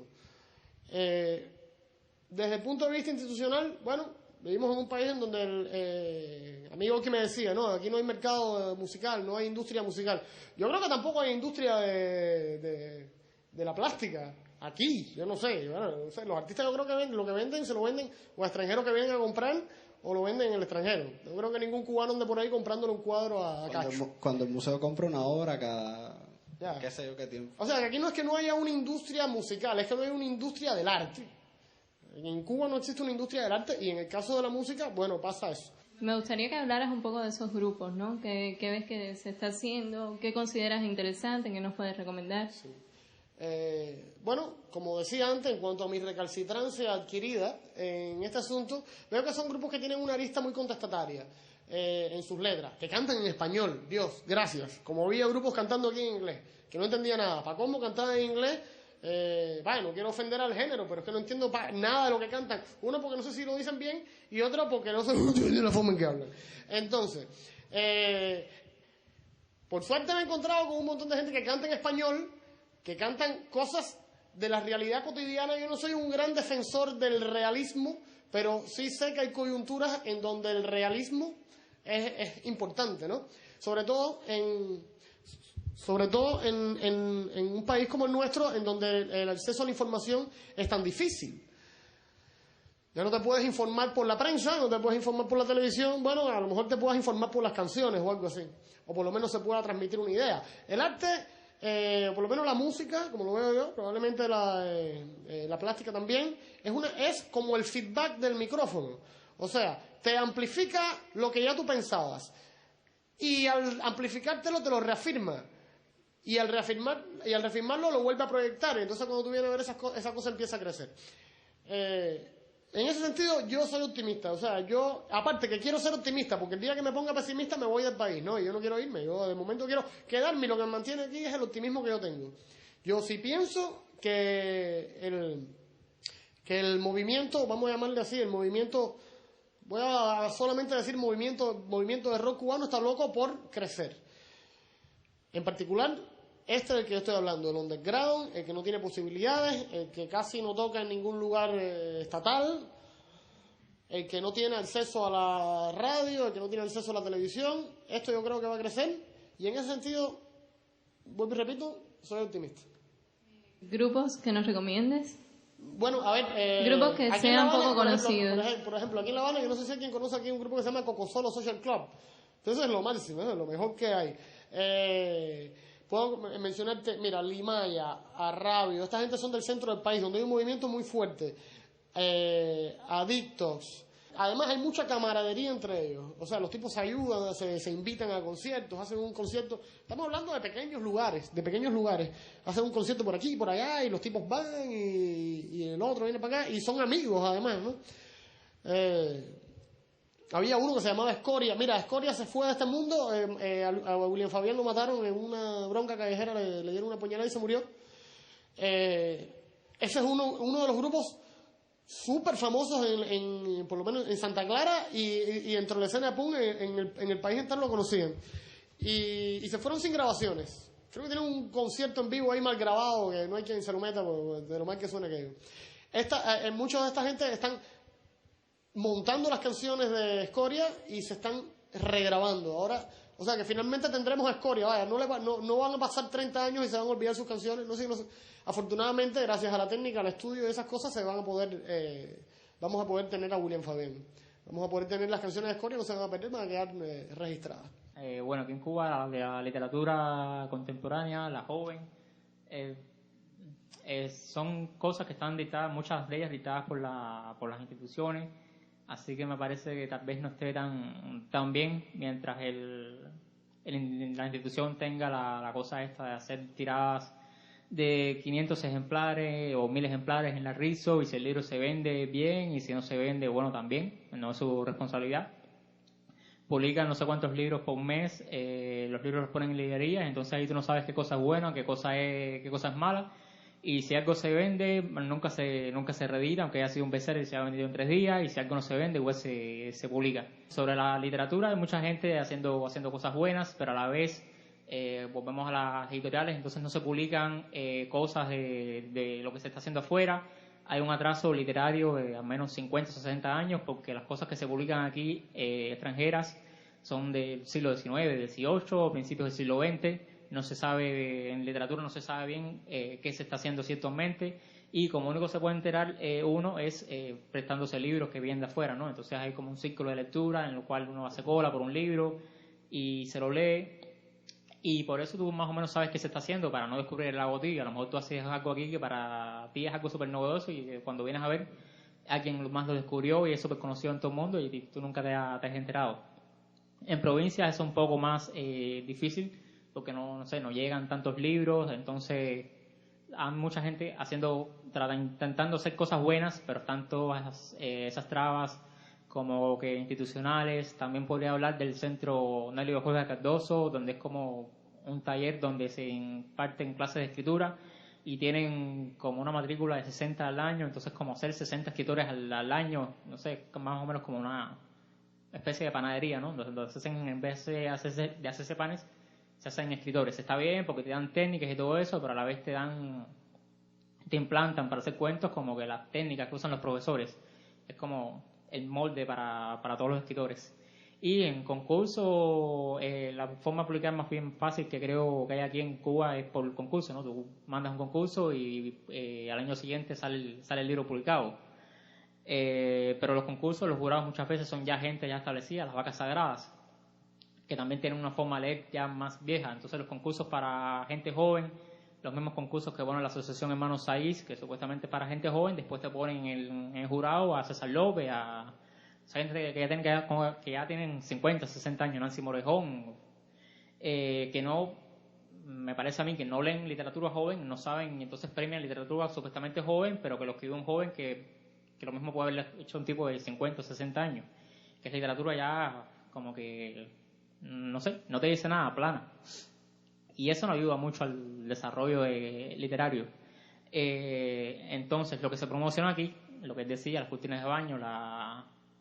Desde el punto de vista institucional, bueno, vivimos en un país en donde el amigo que me decía, no, aquí no hay mercado musical, no hay industria musical. Yo creo que tampoco hay industria de la plástica aquí, yo no sé, bueno, no sé, los artistas yo creo que lo que venden se lo venden o a extranjeros que vienen a comprar o lo venden en el extranjero. No creo que ningún cubano ande por ahí comprándole un cuadro a Cacho. Cuando el museo compra una obra cada qué sé yo qué tiempo. O sea, que aquí no es que no haya una industria musical, es que no hay una industria del arte. En Cuba no existe una industria del arte y en el caso de la música, bueno, pasa eso. Me gustaría que hablaras un poco de esos grupos, ¿no? ¿Qué ves que se está haciendo? ¿Qué consideras interesante? ¿Qué nos puedes recomendar? Sí. Bueno, como decía antes, en cuanto a mi recalcitrancia adquirida en este asunto, veo que son grupos que tienen una arista muy contestataria en sus letras, que cantan en español, Dios, gracias. Como había grupos cantando aquí en inglés, que no entendía nada. ¿Para cómo cantaban en inglés? No quiero ofender al género, pero es que no entiendo nada de lo que cantan. Uno porque no sé si lo dicen bien y otro porque no sé la forma en que hablan. Entonces, por suerte me he encontrado con un montón de gente que canta en español, que cantan cosas de la realidad cotidiana. Yo no soy un gran defensor del realismo, pero sí sé que hay coyunturas en donde el realismo es importante, ¿no? Sobre todo en un país como el nuestro, en donde el acceso a la información es tan difícil. Ya no te puedes informar por la prensa, no te puedes informar por la televisión, bueno, a lo mejor te puedes informar por las canciones o algo así, o por lo menos se pueda transmitir una idea. El arte, por lo menos la música, como lo veo yo, probablemente la plástica también, es como el feedback del micrófono. O sea, te amplifica lo que ya tú pensabas, y al amplificártelo te lo reafirma. Y al reafirmarlo lo vuelve a proyectar. Y entonces cuando tú vienes a ver esa cosa empieza a crecer. En ese sentido yo soy optimista. O sea, yo, aparte que quiero ser optimista, porque el día que me ponga pesimista me voy del país, ¿no? Y yo no quiero irme. Yo de momento quiero quedarme y lo que me mantiene aquí es el optimismo que yo tengo. Yo sí pienso que el movimiento, vamos a llamarle así, el movimiento, voy a solamente decir movimiento de rock cubano está loco por crecer. En particular, del que yo estoy hablando, el underground, el que no tiene posibilidades, el que casi no toca en ningún lugar estatal, el que no tiene acceso a la radio, el que no tiene acceso a la televisión. Esto yo creo que va a crecer y en ese sentido, vuelvo y repito, soy optimista. ¿Grupos que nos recomiendes? Bueno, a ver... grupos que sean poco conocidos. Por ejemplo, aquí en La Habana, yo no sé si alguien conoce aquí un grupo que se llama Cocosolo Social Club. Entonces es lo máximo, es lo mejor que hay. Puedo mencionarte, mira, Limaya, Arrabio, esta gente son del centro del país, donde hay un movimiento muy fuerte. Adictos. Además hay mucha camaradería entre ellos. O sea, los tipos se ayudan, se invitan a conciertos, hacen un concierto. Estamos hablando de pequeños lugares. Hacen un concierto por aquí y por allá y los tipos van y el otro viene para acá y son amigos además, ¿no? Había uno que se llamaba Escoria. Mira, Escoria se fue de este mundo. A William Fabián lo mataron en una bronca callejera, le dieron una puñalada y se murió. Ese es uno de los grupos súper famosos por lo menos en Santa Clara y entre la escena de punk en el país entero lo conocían. Y se fueron sin grabaciones. Creo que tienen un concierto en vivo ahí mal grabado, que no hay quien se lo meta de lo mal que suena aquello. Muchos de esta gente están montando las canciones de Escoria y se están regrabando. Ahora O sea que finalmente tendremos escoria, vaya, no van a pasar 30 años y se van a olvidar sus canciones, no sé. Afortunadamente, gracias a la técnica, al estudio y esas cosas, vamos a poder tener a William Fabián. Vamos a poder tener las canciones de escoria, no se van a perder, van a quedar registradas. Bueno, aquí en Cuba la literatura contemporánea, la joven, son cosas que están dictadas, muchas de ellas dictadas por las instituciones, así que me parece que tal vez no esté tan bien mientras la institución tenga la cosa esta de hacer tiradas de 500 ejemplares o 1000 ejemplares en la RISO, y si el libro se vende bien y si no se vende, bueno, también, no es su responsabilidad. Publican no sé cuántos libros por mes, los libros los ponen en librerías, entonces ahí tú no sabes qué cosa es buena, qué cosa es mala, y si algo se vende, nunca se reedita, aunque haya sido un bestseller y se ha vendido en 3 días, y si algo no se vende, igual se publica. Sobre la literatura, hay mucha gente haciendo cosas buenas, pero a la vez volvemos a las editoriales, entonces no se publican cosas de lo que se está haciendo afuera. Hay un atraso literario de al menos 50 o 60 años, porque las cosas que se publican aquí extranjeras son del siglo XIX, del XVIII, principios del siglo XX. No se sabe, en literatura no se sabe bien qué se está haciendo ciertamente, y como único se puede enterar uno es prestándose libros que vienen de afuera, ¿no? Entonces hay como un círculo de lectura en el cual uno hace cola por un libro y se lo lee. Y por eso tú más o menos sabes qué se está haciendo, para no descubrir el lago tibio. A lo mejor tú haces algo aquí que para ti es algo súper novedoso, y cuando vienes a ver, alguien más lo descubrió y es súper conocido en todo el mundo y tú nunca te has enterado. En provincias es un poco más difícil, porque no llegan tantos libros, entonces hay mucha gente intentando hacer cosas buenas, pero están todas esas trabas como que institucionales. También podría hablar del Centro Nélio Jorge Cardoso, donde es como un taller donde se imparten clases de escritura y tienen como una matrícula de 60 al año, entonces como hacer 60 escritores al año, no sé, más o menos como una especie de panadería, ¿no? Donde se hacen, en vez de hacerse panes, se hacen escritores. Está bien porque te dan técnicas y todo eso, pero a la vez te implantan para hacer cuentos como que las técnicas que usan los profesores. Es como el molde para todos los escritores. Y en concurso, la forma de publicar más bien fácil que creo que hay aquí en Cuba es por concurso, ¿no? Tú mandas un concurso y al año siguiente sale el libro publicado. Pero los concursos, los jurados muchas veces son ya gente ya establecida, las vacas sagradas, que también tienen una forma de leer ya más vieja. Entonces los concursos para gente joven, los mismos concursos que pone la Asociación Hermanos Saiz, que supuestamente para gente joven, después te ponen en el jurado a César López, a gente que ya tienen 50, 60 años, Nancy Morejón, que no, me parece a mí que no leen literatura joven, no saben, y entonces premian literatura supuestamente joven, pero que lo escribe un joven que lo mismo puede haber hecho un tipo de 50 o 60 años, que es literatura ya como que, no sé, no te dice nada, plana. Y eso no ayuda mucho al desarrollo literario. Entonces, lo que se promociona aquí, lo que decía, las cortinas de baño,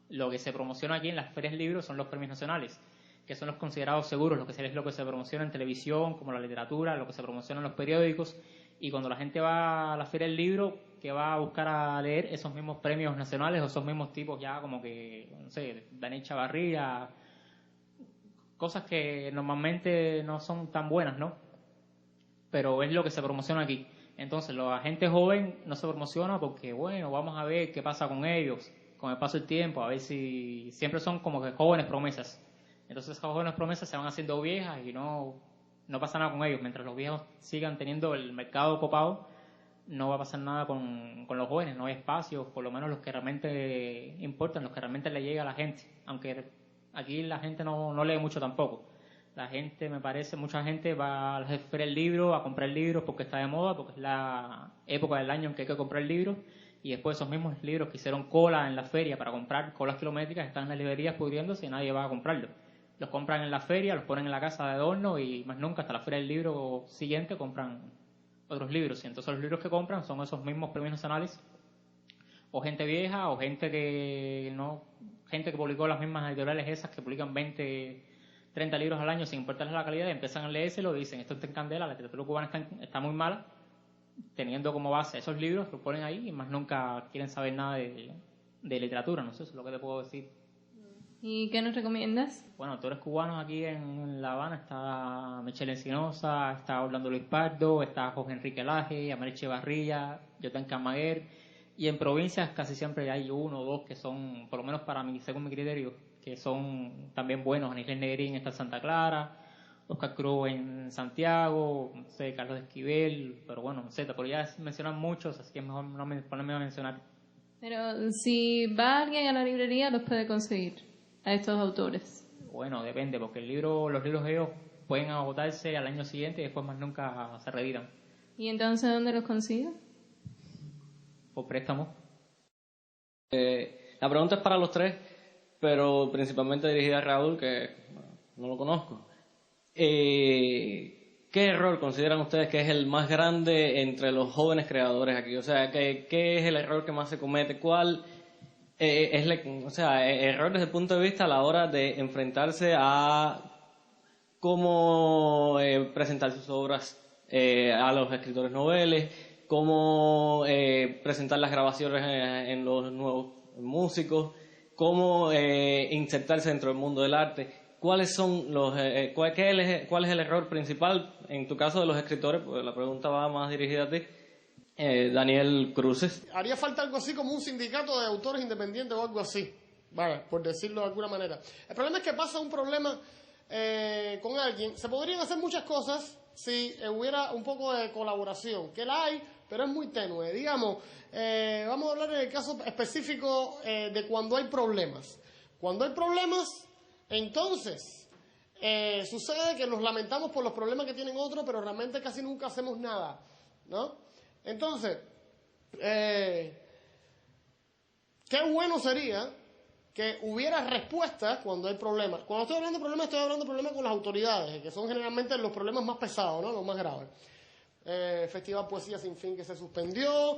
lo que se promociona aquí en las ferias de libros son los premios nacionales, que son los considerados seguros, lo que se promociona en televisión, como la literatura, lo que se promociona en los periódicos. Y cuando la gente va a la feria del libro, que va a buscar a leer esos mismos premios nacionales o esos mismos tipos ya como que, no sé, Daniel Chavarría, cosas que normalmente no son tan buenas, ¿no? Pero es lo que se promociona aquí. Entonces, la gente joven no se promociona porque, bueno, vamos a ver qué pasa con ellos, con el paso del tiempo, a ver si siempre son como que jóvenes promesas. Entonces, esas jóvenes promesas se van haciendo viejas y no pasa nada con ellos. Mientras los viejos sigan teniendo el mercado copado, no va a pasar nada con los jóvenes, no hay espacios, por lo menos los que realmente importan, los que realmente le llega a la gente, aunque aquí la gente no lee mucho tampoco. La gente, me parece, mucha gente va a las ferias del libro a comprar libros porque está de moda, porque es la época del año en que hay que comprar libros, y después esos mismos libros que hicieron cola en la feria para comprar, colas kilométricas, están en las librerías pudriéndose y nadie va a comprarlos. Los compran en la feria, los ponen en la casa de adorno y más nunca hasta la feria del libro siguiente compran otros libros. Y entonces los libros que compran son esos mismos premios nacionales, o gente vieja, o gente que publicó las mismas editoriales esas que publican 20, 30 libros al año sin importarles la calidad, y empiezan a leérselo y dicen, esto está en candela, la literatura cubana está muy mala, teniendo como base esos libros, los ponen ahí y más nunca quieren saber nada de literatura. No sé, eso es lo que te puedo decir. ¿Y qué nos recomiendas? Bueno, autores cubanos aquí en La Habana está Michelle Encinosa, está Orlando Luis Pardo, está Jorge Enrique Laje, América Echevarría, Jotán Camaguer, y en provincias casi siempre hay uno o dos que son, por lo menos para mí, según mi criterio, que son también buenos. Aníbal Negrín está en Santa Clara, Oscar Cruz en Santiago, no sé, Carlos Esquivel, pero bueno, no sé, te podría mencionar muchos, así que es mejor no ponerme a mencionar. Pero si va alguien a la librería, los puede conseguir a estos autores. Bueno, depende, porque los libros de ellos pueden agotarse al año siguiente y después más nunca se reeditan. ¿Y entonces dónde los consigo? Por préstamo. La pregunta es para los tres, pero principalmente dirigida a Raúl, que no lo conozco. ¿Qué error consideran ustedes que es el más grande entre los jóvenes creadores aquí? O sea, ¿qué es el error que más se comete? ¿Cuál error desde el punto de vista a la hora de enfrentarse a cómo presentar sus obras a los escritores noveles, cómo presentar las grabaciones en los nuevos músicos, cómo insertarse dentro del mundo del arte? ¿Cuáles son cuál es el error principal en tu caso de los escritores? Porque la pregunta va más dirigida a ti. Daniel Cruces. Haría falta algo así como un sindicato de autores independientes o algo así, vale, por decirlo de alguna manera. El problema es que pasa un problema con alguien. Se podrían hacer muchas cosas si hubiera un poco de colaboración, que la hay, pero es muy tenue. Digamos, vamos a hablar en el caso específico de cuando hay problemas. Cuando hay problemas, entonces sucede que nos lamentamos por los problemas que tienen otros, pero realmente casi nunca hacemos nada, ¿no? Entonces, qué bueno sería que hubiera respuestas cuando hay problemas. Cuando estoy hablando de problemas, estoy hablando de problemas con las autoridades, que son generalmente los problemas más pesados, ¿no? Los más graves. Festival Poesía Sin Fin que se suspendió,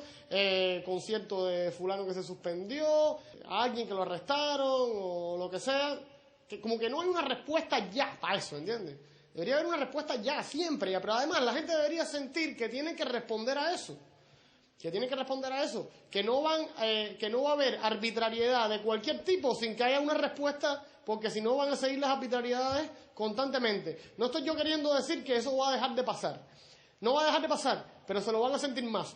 concierto de fulano que se suspendió, a alguien que lo arrestaron o lo que sea, que como que no hay una respuesta ya para eso, ¿entiendes? Debería haber una respuesta ya, siempre, pero además la gente debería sentir que tiene que responder a eso, que no va a haber arbitrariedad de cualquier tipo sin que haya una respuesta, porque si no van a seguir las arbitrariedades constantemente. No estoy yo queriendo decir que eso va a dejar de pasar, no va a dejar de pasar, pero se lo van a sentir más,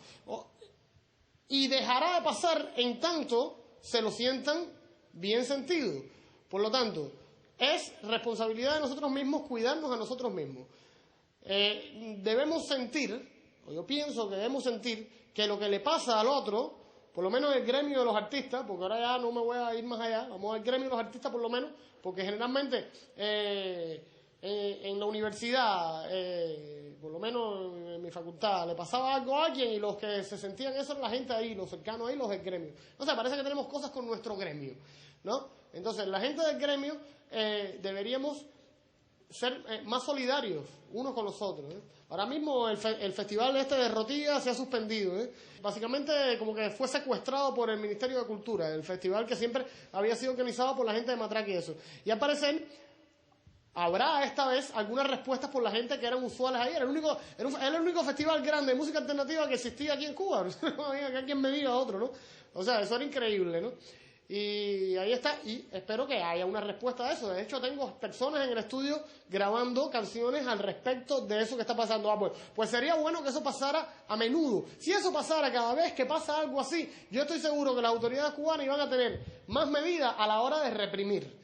y dejará de pasar en tanto se lo sientan bien sentido. Por lo tanto, es responsabilidad de nosotros mismos cuidarnos a nosotros mismos. Debemos sentir, o yo pienso que debemos sentir, que lo que le pasa al otro, por lo menos el gremio de los artistas, porque ahora ya no me voy a ir más allá, vamos al gremio de los artistas por lo menos, porque generalmente en la universidad, por lo menos en mi facultad, le pasaba algo a alguien y los que se sentían eso eran la gente ahí, los cercanos ahí, los del gremio. O sea, parece que tenemos cosas con nuestro gremio, ¿no? Entonces, la gente del gremio deberíamos ser más solidarios unos con los otros, ¿eh? Ahora mismo el festival de Rotilla se ha suspendido, ¿eh? Básicamente como que fue secuestrado por el Ministerio de Cultura, el festival que siempre había sido organizado por la gente de Matraque y eso. Y al parecer habrá esta vez algunas respuestas por la gente que eran usuales ahí. Era el único festival grande de música alternativa que existía aquí en Cuba. No había que alguien me diga otro, ¿no? O sea, eso era increíble, ¿no? Y ahí está, y espero que haya una respuesta a eso. De hecho, tengo personas en el estudio grabando canciones al respecto de eso que está pasando. Pues sería bueno que eso pasara a menudo. Si eso pasara cada vez que pasa algo así, yo estoy seguro que las autoridades cubanas iban a tener más medidas a la hora de reprimir.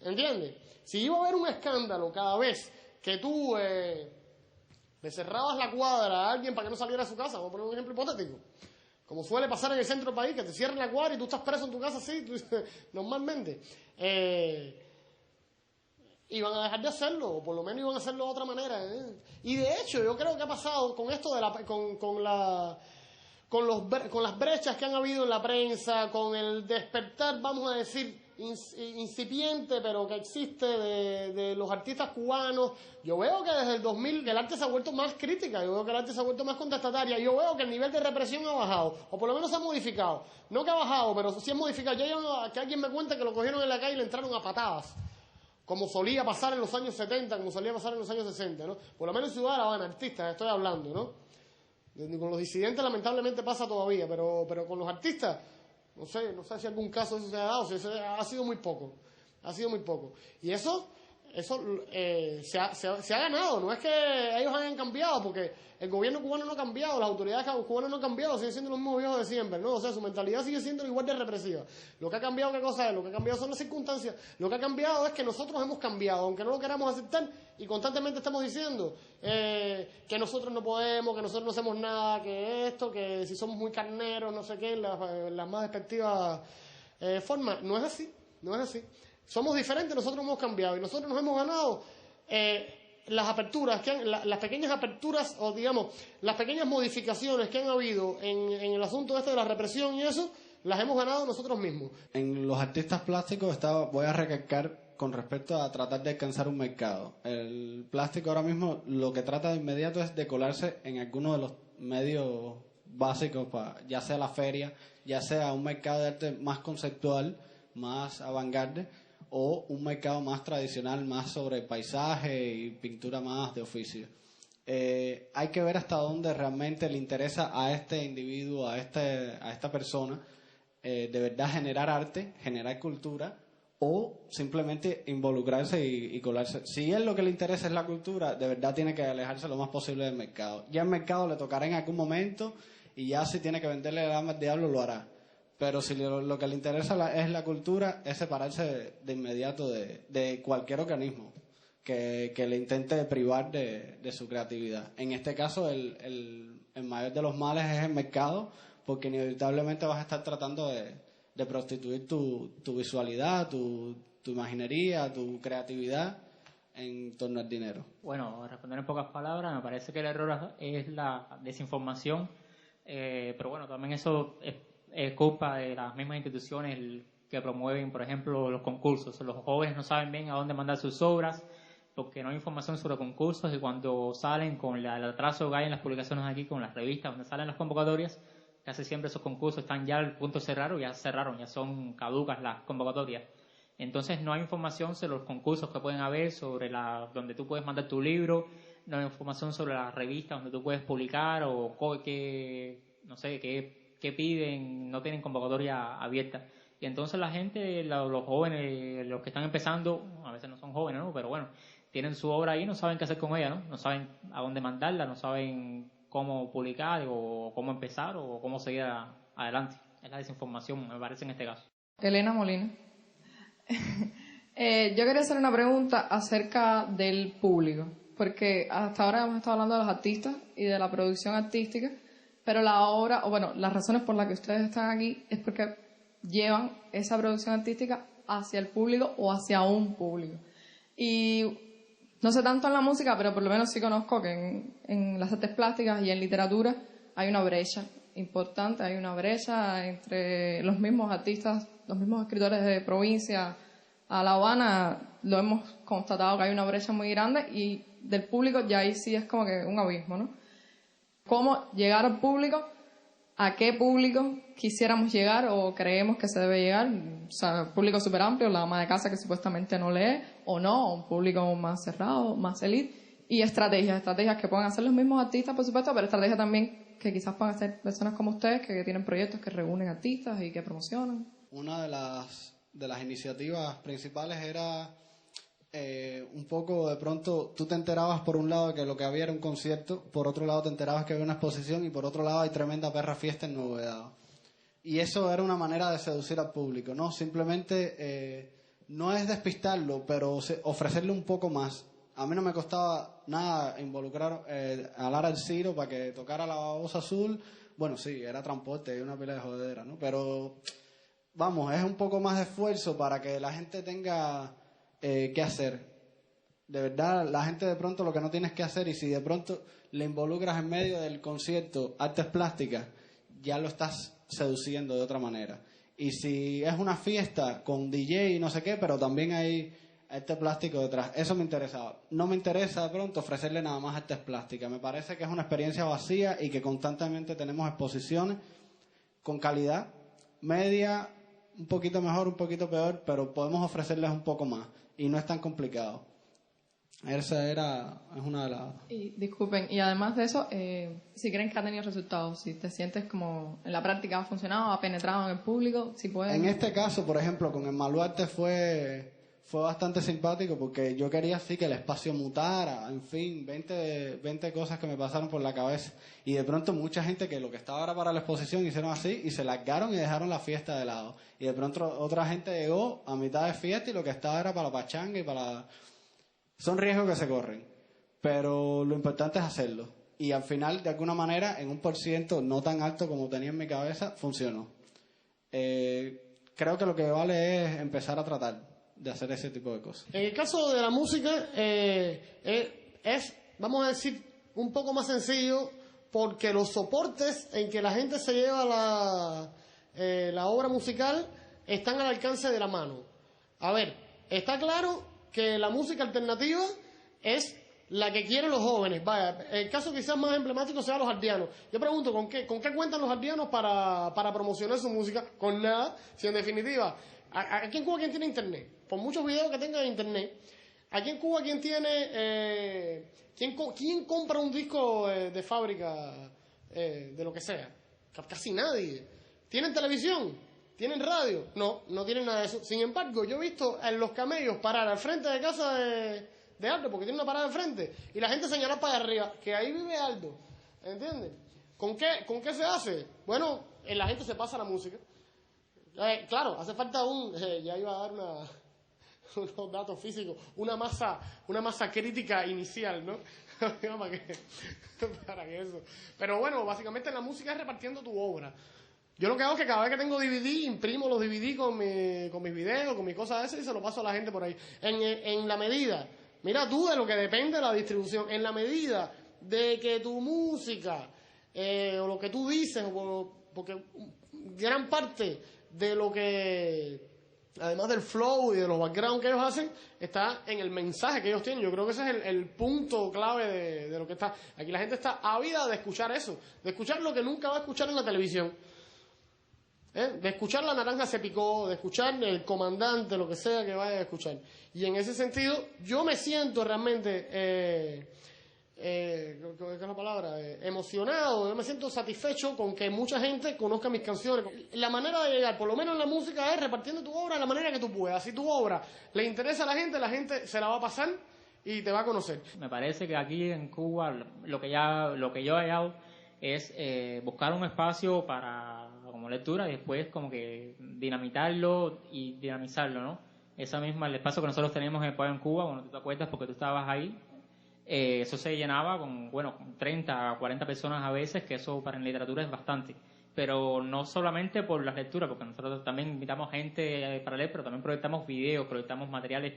¿Entiendes? Si iba a haber un escándalo cada vez que tú le cerrabas la cuadra a alguien para que no saliera a su casa, vamos a poner un ejemplo hipotético, como suele pasar en el centro del país, que te cierran la cuadra y tú estás preso en tu casa así, normalmente, iban a dejar de hacerlo, o por lo menos iban a hacerlo de otra manera, ¿eh? Y de hecho, yo creo que ha pasado con esto de con las brechas que han habido en la prensa, con el despertar, vamos a decir, incipiente, pero que existe de los artistas cubanos. Yo veo que desde el 2000 el arte se ha vuelto más crítica, yo veo que el arte se ha vuelto más contestataria, yo veo que el nivel de represión ha bajado, o por lo menos se ha modificado. No que ha bajado, pero sí ha modificado. Que alguien me cuente que lo cogieron en la calle y le entraron a patadas, como solía pasar en los años 70, como solía pasar en los años 60, ¿no? Por lo menos en Ciudad de La Habana, artistas, estoy hablando, ¿no? Con los disidentes lamentablemente pasa todavía, pero con los artistas, no sé si algún caso de eso se ha dado, si eso ha sido muy poco. ha sido muy poco. Y eso se ha ganado, no es que ellos hayan cambiado, porque el gobierno cubano no ha cambiado, las autoridades cubanas no han cambiado, siguen siendo los mismos viejos de siempre, ¿no? O sea, su mentalidad sigue siendo igual de represiva. Lo que ha cambiado, ¿qué cosa es? Lo que ha cambiado son las circunstancias. Lo que ha cambiado es que nosotros hemos cambiado, aunque no lo queramos aceptar, y constantemente estamos diciendo que nosotros no podemos, que nosotros no hacemos nada, que esto, que si somos muy carneros, no sé qué, en las más despectivas formas. No es así, no es así. Somos diferentes, nosotros hemos cambiado y nosotros nos hemos ganado las aperturas, las pequeñas aperturas o digamos, las pequeñas modificaciones que han habido en el asunto este de la represión y eso, las hemos ganado nosotros mismos. En los artistas plásticos voy a recalcar con respecto a tratar de alcanzar un mercado. El plástico ahora mismo lo que trata de inmediato es de colarse en alguno de los medios básicos, ya sea la feria, ya sea un mercado de arte más conceptual, más avant-garde, o un mercado más tradicional, más sobre paisaje y pintura más de oficio. Hay que ver hasta dónde realmente le interesa a este individuo, a esta persona, de verdad generar arte, generar cultura, o simplemente involucrarse y colarse. Si él lo que le interesa es la cultura, de verdad tiene que alejarse lo más posible del mercado. Ya el mercado le tocará en algún momento y ya si tiene que venderle el alma al diablo lo hará. Pero si lo que le interesa es la cultura, es separarse de inmediato de cualquier organismo que le intente privar de su creatividad. En este caso, el mayor de los males es el mercado, porque inevitablemente vas a estar tratando de prostituir tu visualidad, tu imaginería, tu creatividad en torno al dinero. Bueno, responder en pocas palabras, me parece que el error es la desinformación, pero bueno, también eso es culpa de las mismas instituciones que promueven, por ejemplo, los concursos. Los jóvenes no saben bien a dónde mandar sus obras porque no hay información sobre concursos y cuando salen con el atraso que hay en las publicaciones aquí, con las revistas donde salen las convocatorias, casi siempre esos concursos están ya al punto de cerrar o ya cerraron, ya son caducas las convocatorias. Entonces no hay información sobre los concursos que pueden haber, sobre donde tú puedes mandar tu libro, no hay información sobre las revistas donde tú puedes publicar o qué piden, no tienen convocatoria abierta. Y entonces la gente, los jóvenes, los que están empezando, a veces no son jóvenes, ¿no? Pero bueno, tienen su obra ahí y no saben qué hacer con ella, ¿no? No saben a dónde mandarla, no saben cómo publicar o cómo empezar o cómo seguir adelante. Es la desinformación, me parece, en este caso. Elena Molina. Yo quería hacer una pregunta acerca del público, porque hasta ahora hemos estado hablando de los artistas y de la producción artística, pero la obra, o bueno, las razones por las que ustedes están aquí es porque llevan esa producción artística hacia el público o hacia un público. Y no sé tanto en la música, pero por lo menos sí conozco que en las artes plásticas y en literatura hay una brecha importante, hay una brecha entre los mismos artistas, los mismos escritores de provincia a La Habana, lo hemos constatado que hay una brecha muy grande y del público ya ahí sí es como que un abismo, ¿no? ¿Cómo llegar al público? ¿A qué público quisiéramos llegar o creemos que se debe llegar? O sea, público súper amplio, la ama de casa que supuestamente no lee, o no, un público más cerrado, más elite. Y estrategias que puedan hacer los mismos artistas, por supuesto, pero estrategias también que quizás puedan hacer personas como ustedes que tienen proyectos que reúnen artistas y que promocionan. Una de las iniciativas principales era un poco, de pronto, tú te enterabas por un lado que lo que había era un concierto, por otro lado te enterabas que había una exposición y por otro lado hay tremenda perra fiesta en Nuevo Vedado. Y eso era una manera de seducir al público, ¿no? Simplemente no es despistarlo, pero ofrecerle un poco más. A mí no me costaba nada involucrar a Lara Alciro para que tocara la voz azul. Bueno, sí, era transporte y una pila de jodedera, ¿no? Pero, vamos, es un poco más de esfuerzo para que la gente tenga qué hacer. De verdad, la gente de pronto lo que no tienes que hacer, y si de pronto le involucras en medio del concierto artes plásticas, ya lo estás seduciendo de otra manera. Y si es una fiesta con DJ y no sé qué, pero también hay arte plástico detrás, eso me interesaba. No me interesa de pronto ofrecerle nada más artes plásticas. Me parece que es una experiencia vacía y que constantemente tenemos exposiciones con calidad media, un poquito mejor, un poquito peor, pero podemos ofrecerles un poco más y no es tan complicado. Esa es una de las... Y disculpen, y además de eso, si creen que ha tenido resultados, si te sientes como en la práctica ha funcionado, ha penetrado en el público, si pueden... En este caso, por ejemplo, con el Maluarte fue fue bastante simpático porque yo quería así que el espacio mutara, en fin, 20 cosas que me pasaron por la cabeza. Y de pronto mucha gente que lo que estaba era para la exposición hicieron así y se largaron y dejaron la fiesta de lado. Y de pronto otra gente llegó a mitad de fiesta y lo que estaba era para la pachanga y para... Son riesgos que se corren, pero lo importante es hacerlo. Y al final, de alguna manera, en un % no tan alto como tenía en mi cabeza, funcionó. Creo que lo que vale es empezar a tratar de hacer ese tipo de cosas. En el caso de la música, es, vamos a decir, un poco más sencillo porque los soportes en que la gente se lleva la obra musical están al alcance de la mano. A ver, está claro que la música alternativa es la que quieren los jóvenes. Vaya, el caso quizás más emblemático sea los aldeanos. Yo pregunto, ¿con qué cuentan los aldeanos para promocionar su música? Con nada, si en definitiva, aquí en Cuba, ¿quién tiene internet? Por muchos videos que tengan en internet, aquí en Cuba, ¿quién tiene, quién compra un disco de fábrica, de lo que sea? Casi nadie. ¿Tienen televisión? ¿Tienen radio? No, no tienen nada de eso. Sin embargo, yo he visto en los camellos parar al frente de casa de Aldo, porque tiene una parada al frente, y la gente señala para arriba, que ahí vive Aldo. ¿Entiendes? ¿Con qué se hace? Bueno, la gente se pasa la música. Claro, hace falta ya iba a dar unos datos físicos, una masa crítica inicial, ¿no? para que eso. Pero bueno, básicamente la música es repartiendo tu obra. Yo lo que hago es que cada vez que tengo DVD, imprimo los DVD con mis videos, con mis cosas de esas y se lo paso a la gente por ahí. En la medida, mira tú de lo que depende de la distribución, en la medida de que tu música, o lo que tú dices, porque gran parte de lo que, además del flow y de los background que ellos hacen, está en el mensaje que ellos tienen. Yo creo que ese es el punto clave de lo que está. Aquí la gente está ávida de escuchar eso, de escuchar lo que nunca va a escuchar en la televisión. De escuchar La Naranja se picó, de escuchar El Comandante, lo que sea que vaya a escuchar. Y en ese sentido, yo me siento realmente, ¿qué es la palabra? Emocionado, yo me siento satisfecho con que mucha gente conozca mis canciones. La manera de llegar, por lo menos en la música, es repartiendo tu obra de la manera que tú puedas. Si tu obra le interesa a la gente se la va a pasar y te va a conocer. Me parece que aquí en Cuba lo que yo he hallado es buscar un espacio como lectura y después como que dinamitarlo y dinamizarlo, ¿no? El espacio que nosotros teníamos en el Pueblo en Cuba, bueno, tú te acuerdas porque tú estabas ahí, eso se llenaba con 30 a 40 personas a veces, que eso para en literatura es bastante. Pero no solamente por las lecturas, porque nosotros también invitamos gente para leer, pero también proyectamos videos, proyectamos materiales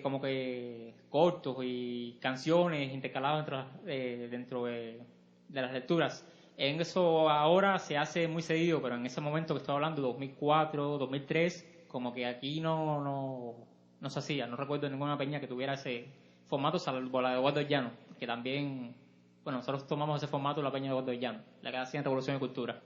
como que cortos y canciones intercalados dentro de las lecturas. En eso ahora se hace muy seguido, pero en ese momento que estoy hablando, 2004, 2003, como que aquí no se hacía. No recuerdo ninguna peña que tuviera ese formato, salvo la de Eduardo Llano, que también, bueno, nosotros tomamos ese formato de la peña de Eduardo Llano, la que hacía en Revolución y Cultura.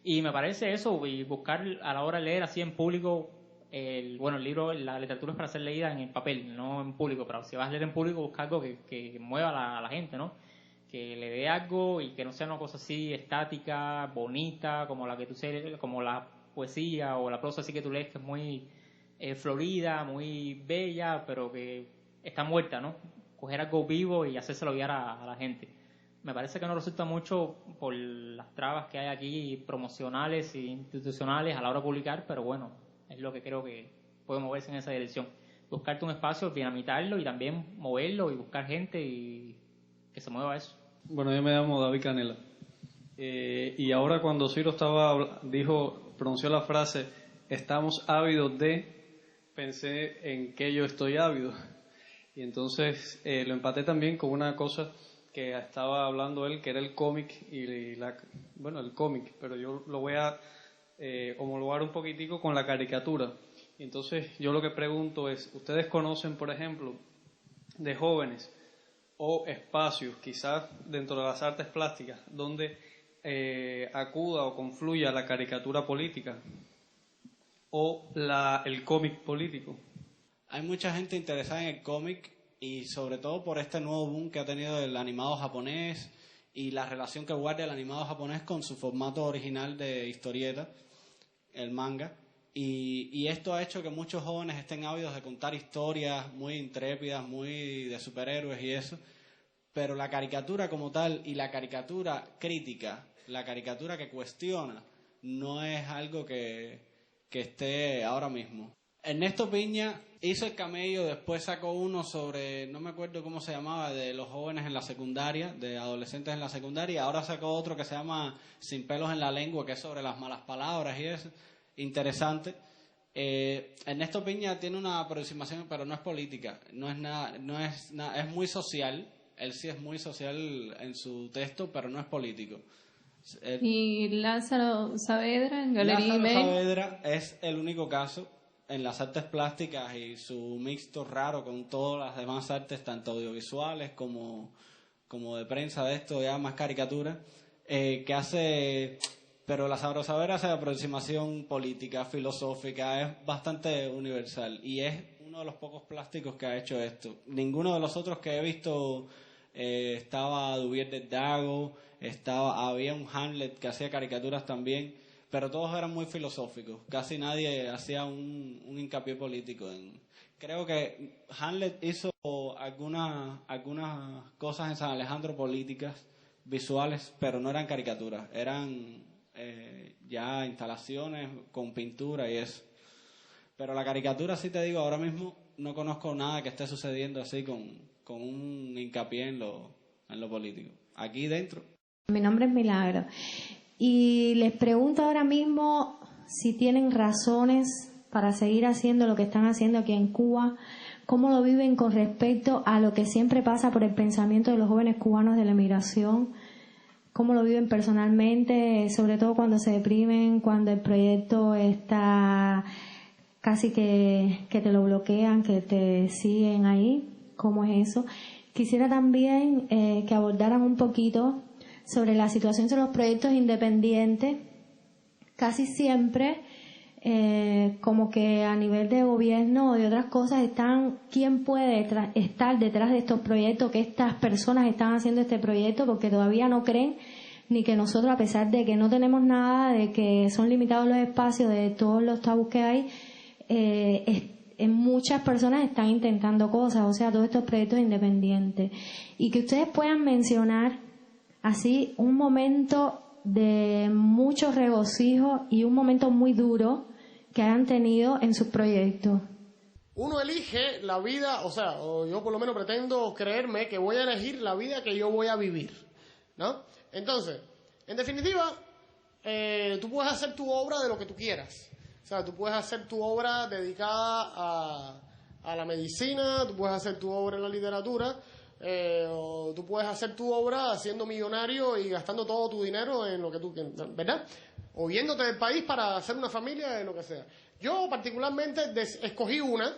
Y me parece eso, y buscar a la hora de leer así en público, el libro, la literatura es para ser leída en el papel, no en público, pero si vas a leer en público, busca algo que mueva a la gente, ¿no? Que le dé algo y que no sea una cosa así estática, bonita, como como la poesía o la prosa así que tú lees, que es muy florida, muy bella, pero que está muerta, ¿no? Coger algo vivo y hacérselo guiar a la gente. Me parece que no resulta mucho por las trabas que hay aquí promocionales e institucionales a la hora de publicar, pero bueno, es lo que creo que puede moverse en esa dirección. Buscarte un espacio, dinamitarlo y también moverlo y buscar gente y que se mueva eso. Bueno, yo me llamo David Canela. Y ahora cuando Ciro pronunció la frase, estamos ávidos de, pensé en que yo estoy ávido. Y entonces lo empaté también con una cosa que estaba hablando él, que era el cómic, el cómic, pero yo lo voy a homologar un poquitico con la caricatura. Y entonces yo lo que pregunto es, ¿ustedes conocen, por ejemplo, de jóvenes o espacios, quizás dentro de las artes plásticas, donde acuda o confluya la caricatura política o el cómic político? Hay mucha gente interesada en el cómic y sobre todo por este nuevo boom que ha tenido el animado japonés y la relación que guarda el animado japonés con su formato original de historieta, el manga. Y esto ha hecho que muchos jóvenes estén ávidos de contar historias muy intrépidas, muy de superhéroes y eso, pero la caricatura como tal y la caricatura crítica, la caricatura que cuestiona, no es algo que esté ahora mismo. Ernesto Piña hizo el camello, después sacó uno sobre, no me acuerdo cómo se llamaba, de los jóvenes en la secundaria, de adolescentes en la secundaria, ahora sacó otro que se llama Sin pelos en la lengua, que es sobre las malas palabras y eso, interesante. Ernesto Piña tiene una aproximación, pero no es política, es muy social, él sí es muy social en su texto, pero no es político. Y Lázaro Saavedra en Galería Lázaro Email. Saavedra es el único caso en las artes plásticas y su mixto raro con todas las demás artes, tanto audiovisuales como de prensa, de esto ya más caricatura, que hace, pero Lázaro Saavedra hace aproximación política, filosófica, es bastante universal y es uno de los pocos plásticos que ha hecho esto. Ninguno de los otros que he visto, estaba Duvier del Dago, había un Hamlet que hacía caricaturas también, pero todos eran muy filosóficos, casi nadie hacía un hincapié político. Creo que Hamlet hizo algunas cosas en San Alejandro políticas, visuales, pero no eran caricaturas, eran ya instalaciones con pintura y eso. Pero la caricatura, sí te digo, ahora mismo no conozco nada que esté sucediendo así con un hincapié en lo político. Aquí dentro. Mi nombre es Milagro y les pregunto ahora mismo si tienen razones para seguir haciendo lo que están haciendo aquí en Cuba, cómo lo viven con respecto a lo que siempre pasa por el pensamiento de los jóvenes cubanos de la emigración, cómo lo viven personalmente, sobre todo cuando se deprimen, cuando el proyecto está casi que te lo bloquean, que te siguen ahí, cómo es eso. Quisiera también que abordaran un poquito sobre la situación de los proyectos independientes. Casi siempre, como que a nivel de gobierno o de otras cosas, ¿quién puede estar detrás de estos proyectos? Que estas personas están haciendo este proyecto porque todavía no creen ni que nosotros, a pesar de que no tenemos nada, de que son limitados los espacios, de todos los tabús que hay, muchas personas están intentando cosas, o sea, todos estos proyectos independientes. Y que ustedes puedan mencionar así un momento de mucho regocijo y un momento muy duro que hayan tenido en sus proyectos. Uno elige la vida, o yo por lo menos pretendo creerme que voy a elegir la vida que yo voy a vivir, ¿no? Entonces, en definitiva, tú puedes hacer tu obra de lo que tú quieras. O sea, tú puedes hacer tu obra dedicada a la medicina, tú puedes hacer tu obra en la literatura, o tú puedes hacer tu obra siendo millonario y gastando todo tu dinero en lo que tú quieras, ¿verdad? O yéndote del país para hacer una familia, lo que sea. Yo particularmente escogí una,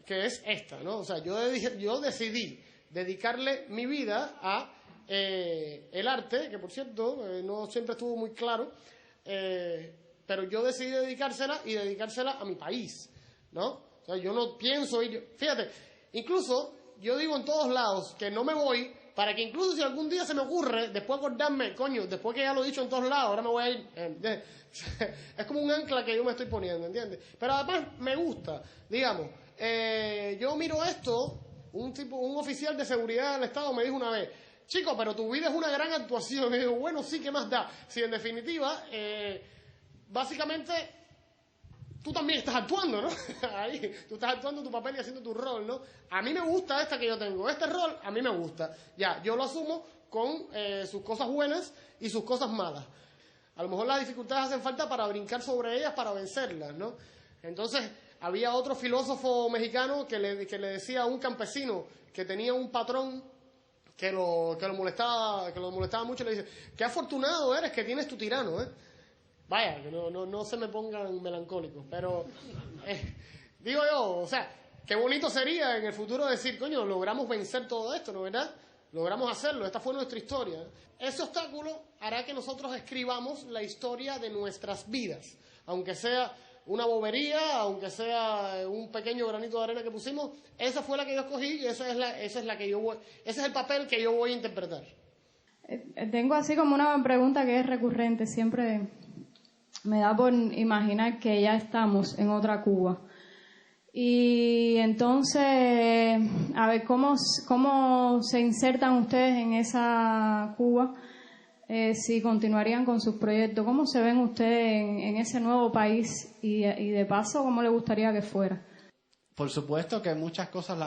que es esta, ¿no? O sea, yo decidí dedicarle mi vida a el arte, que por cierto no siempre estuvo muy claro, pero yo decidí dedicársela a mi país, ¿no? O sea, yo no pienso ir... Fíjate, incluso yo digo en todos lados que no me voy para que incluso si algún día se me ocurre, después acordarme, coño, después que ya lo he dicho en todos lados, ahora me voy a ir... Es como un ancla que yo me estoy poniendo, ¿entiendes? Pero además me gusta, digamos, yo miro esto, un oficial de seguridad del Estado me dijo una vez, chico, pero tu vida es una gran actuación. Y digo, bueno, sí, ¿qué más da? Si en definitiva... básicamente, tú también estás actuando, ¿no? Ahí, tú estás actuando tu papel y haciendo tu rol, ¿no? A mí me gusta esta que yo tengo. Este rol a mí me gusta. Ya, yo lo asumo con sus cosas buenas y sus cosas malas. A lo mejor las dificultades hacen falta para brincar sobre ellas, para vencerlas, ¿no? Entonces, había otro filósofo mexicano que le decía a un campesino que tenía un patrón que lo molestaba mucho, le dice, qué afortunado eres que tienes tu tirano, ¿eh? Vaya, que no se me pongan melancólicos, pero digo yo, o sea, qué bonito sería en el futuro decir, coño, logramos vencer todo esto, ¿no, verdad? Logramos hacerlo, esta fue nuestra historia. Ese obstáculo hará que nosotros escribamos la historia de nuestras vidas, aunque sea una bobería, aunque sea un pequeño granito de arena que pusimos, esa fue la que yo escogí y ese es el papel que yo voy a interpretar. Tengo así como una pregunta que es recurrente siempre me da por imaginar que ya estamos en otra Cuba. Y entonces, a ver, ¿cómo se insertan ustedes en esa Cuba? Si continuarían con sus proyectos, ¿cómo se ven ustedes en ese nuevo país? Y de paso, ¿cómo les gustaría que fuera? Por supuesto que muchas cosas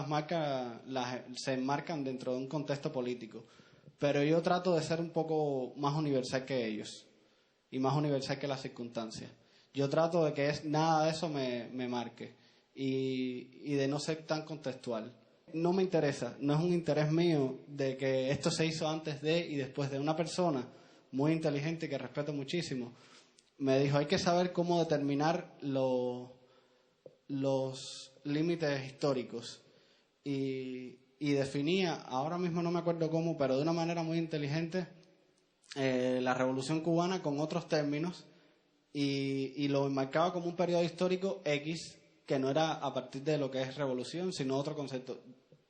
se enmarcan dentro de un contexto político, pero yo trato de ser un poco más universal que ellos y más universal que las circunstancias. Yo trato de que nada de eso me marque y de no ser tan contextual. No me interesa, no es un interés mío de que esto se hizo antes de y después de. Una persona muy inteligente que respeto muchísimo me dijo, hay que saber cómo determinar los límites históricos y definía, ahora mismo no me acuerdo cómo, pero de una manera muy inteligente, la Revolución Cubana con otros términos y lo enmarcaba como un periodo histórico X que no era a partir de lo que es revolución, sino otro concepto.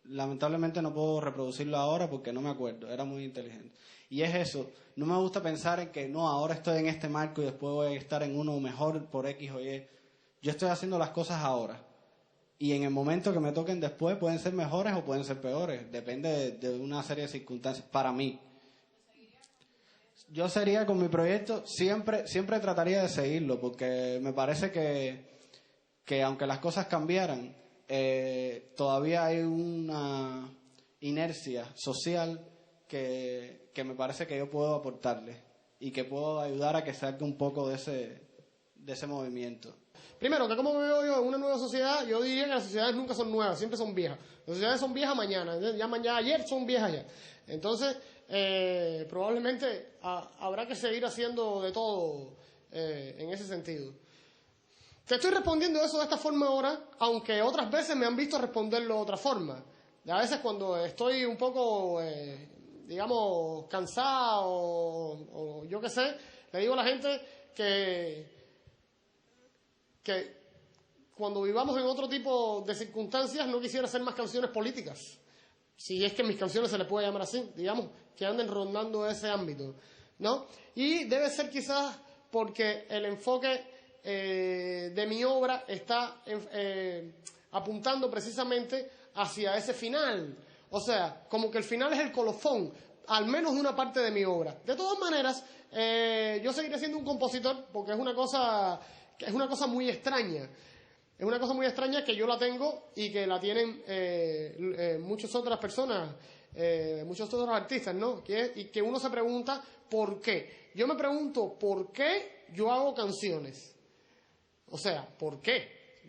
Lamentablemente no puedo reproducirlo ahora porque no me acuerdo, era muy inteligente. Y es eso, no me gusta pensar en que no, ahora estoy en este marco y después voy a estar en uno mejor por X o Y. Yo estoy haciendo las cosas ahora. Y en el momento que me toquen después pueden ser mejores o pueden ser peores, depende de una serie de circunstancias. Para mí, yo sería con mi proyecto, siempre trataría de seguirlo, porque me parece que aunque las cosas cambiaran, todavía hay una inercia social que me parece que yo puedo aportarle y que puedo ayudar a que salga un poco de ese movimiento. Primero, que como veo yo en una nueva sociedad, yo diría que las sociedades nunca son nuevas, siempre son viejas. Las sociedades son viejas mañana, ya ayer son viejas ya. Entonces, probablemente habrá que seguir haciendo de todo en ese sentido. Te estoy respondiendo eso de esta forma ahora, aunque otras veces me han visto responderlo de otra forma. A veces cuando estoy un poco, digamos, cansado o yo qué sé, le digo a la gente que cuando vivamos en otro tipo de circunstancias no quisiera hacer más canciones políticas. Si es que mis canciones se les puede llamar así, digamos, que anden rondando ese ámbito, ¿no? Y debe ser quizás porque el enfoque de mi obra está apuntando precisamente hacia ese final. O sea, como que el final es el colofón, al menos de una parte de mi obra. De todas maneras, yo seguiré siendo un compositor porque es una cosa muy extraña. Es una cosa muy extraña que yo la tengo y que la tienen muchas otras personas, muchos otros artistas, ¿no? Y que uno se pregunta ¿por qué? Yo me pregunto ¿por qué yo hago canciones? O sea, ¿por qué?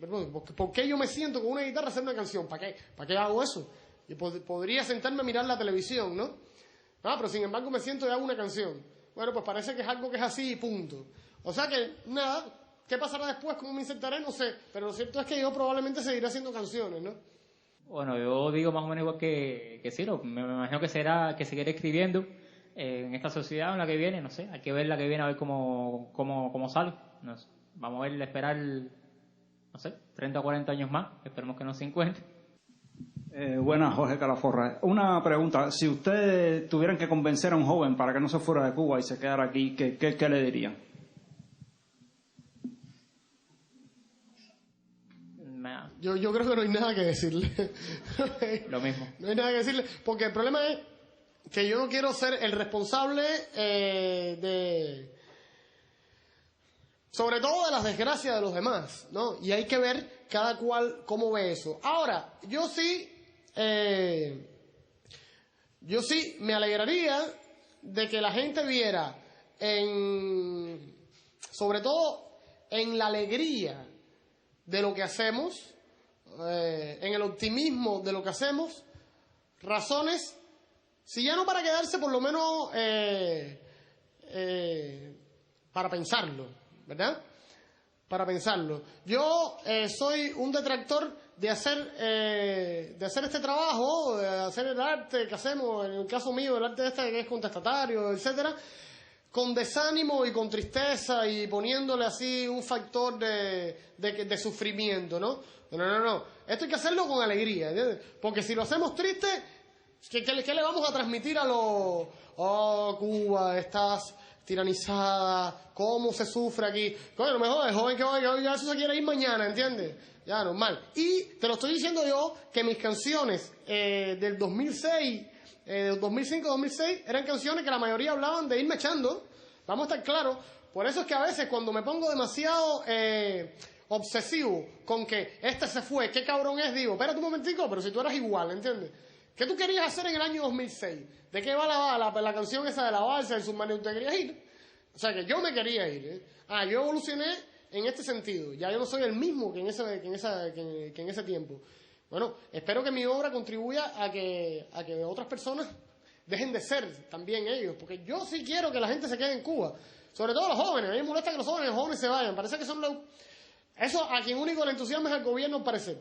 ¿Por qué yo me siento con una guitarra a hacer una canción? ¿Para qué? ¿Para qué hago eso? Y podría sentarme a mirar la televisión, ¿no? Pero sin embargo me siento y hago una canción. Bueno, pues parece que es algo que es así y punto. O sea que, nada, ¿qué pasará después? ¿Cómo me insertaré? No sé. Pero lo cierto es que yo probablemente seguiré haciendo canciones, ¿no? Bueno, yo digo más o menos igual que Ciro. Me imagino que seguiré escribiendo en esta sociedad en la que viene, no sé. Hay que ver la que viene a ver cómo sale. No sé. Vamos a ver, esperar, no sé, 30 o 40 años más. Esperemos que no 50. Buenas, Jorge Calaforra. Una pregunta. Si ustedes tuvieran que convencer a un joven para que no se fuera de Cuba y se quedara aquí, ¿qué le dirían? Yo creo que no hay nada que decirle. Lo mismo. No hay nada que decirle, porque el problema es que yo no quiero ser el responsable sobre todo de las desgracias de los demás, ¿no? Y hay que ver cada cual cómo ve eso. Ahora, yo sí me alegraría de que la gente viera sobre todo en la alegría de lo que hacemos, en el optimismo de lo que hacemos, razones, si ya no para quedarse, por lo menos para pensarlo, ¿verdad? Para pensarlo. Yo soy un detractor de hacer este trabajo, de hacer el arte que hacemos, en el caso mío, el arte que es contestatario, etcétera, con desánimo y con tristeza y poniéndole así un factor de sufrimiento, ¿no? No. Esto hay que hacerlo con alegría, ¿entiendes? Porque si lo hacemos triste, ¿Qué le vamos a transmitir a los... Oh, Cuba, estás tiranizada, cómo se sufre aquí? Coño, no me jodes, joven, que hoy ya eso se quiere ir mañana, ¿entiendes? Ya, normal. Y te lo estoy diciendo yo, que mis canciones del 2006, 2005-2006, eran canciones que la mayoría hablaban de irme echando. Vamos a estar claros. Por eso es que a veces cuando me pongo demasiado obsesivo con que este se fue, qué cabrón es, digo, espérate un momentico, pero si tú eras igual, ¿entiendes? ¿Qué tú querías hacer en el año 2006? ¿De qué va la canción esa de la balsa, del submarino? ¿Te querías ir? O sea, que yo me quería ir, ¿eh? Yo evolucioné en este sentido. Ya yo no soy el mismo que en ese tiempo. Bueno, espero que mi obra contribuya a que otras personas dejen de ser también ellos. Porque yo sí quiero que la gente se quede en Cuba. Sobre todo los jóvenes. A mí me molesta que los jóvenes se vayan. Parece que son los... Eso a quien único le entusiasma es al gobierno, al parecer.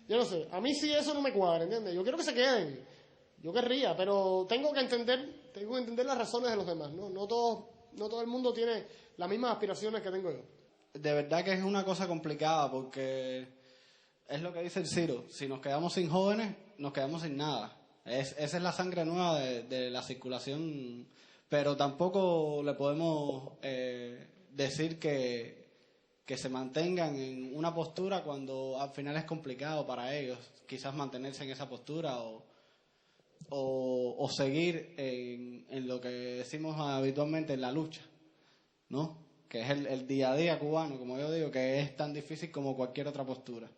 Yo no sé. A mí sí eso no me cuadra, ¿entiendes? Yo quiero que se queden. Yo querría, pero tengo que entender las razones de los demás, ¿no? No todo el mundo tiene las mismas aspiraciones que tengo yo. De verdad que es una cosa complicada porque es lo que dice el Ciro. Si nos quedamos sin jóvenes, nos quedamos sin nada. Esa es la sangre nueva de la circulación, pero tampoco le podemos decir que se mantengan en una postura cuando al final es complicado para ellos quizás mantenerse en esa postura o seguir en lo que decimos habitualmente en la lucha, ¿no? Que es el día a día cubano, como yo digo, que es tan difícil como cualquier otra postura.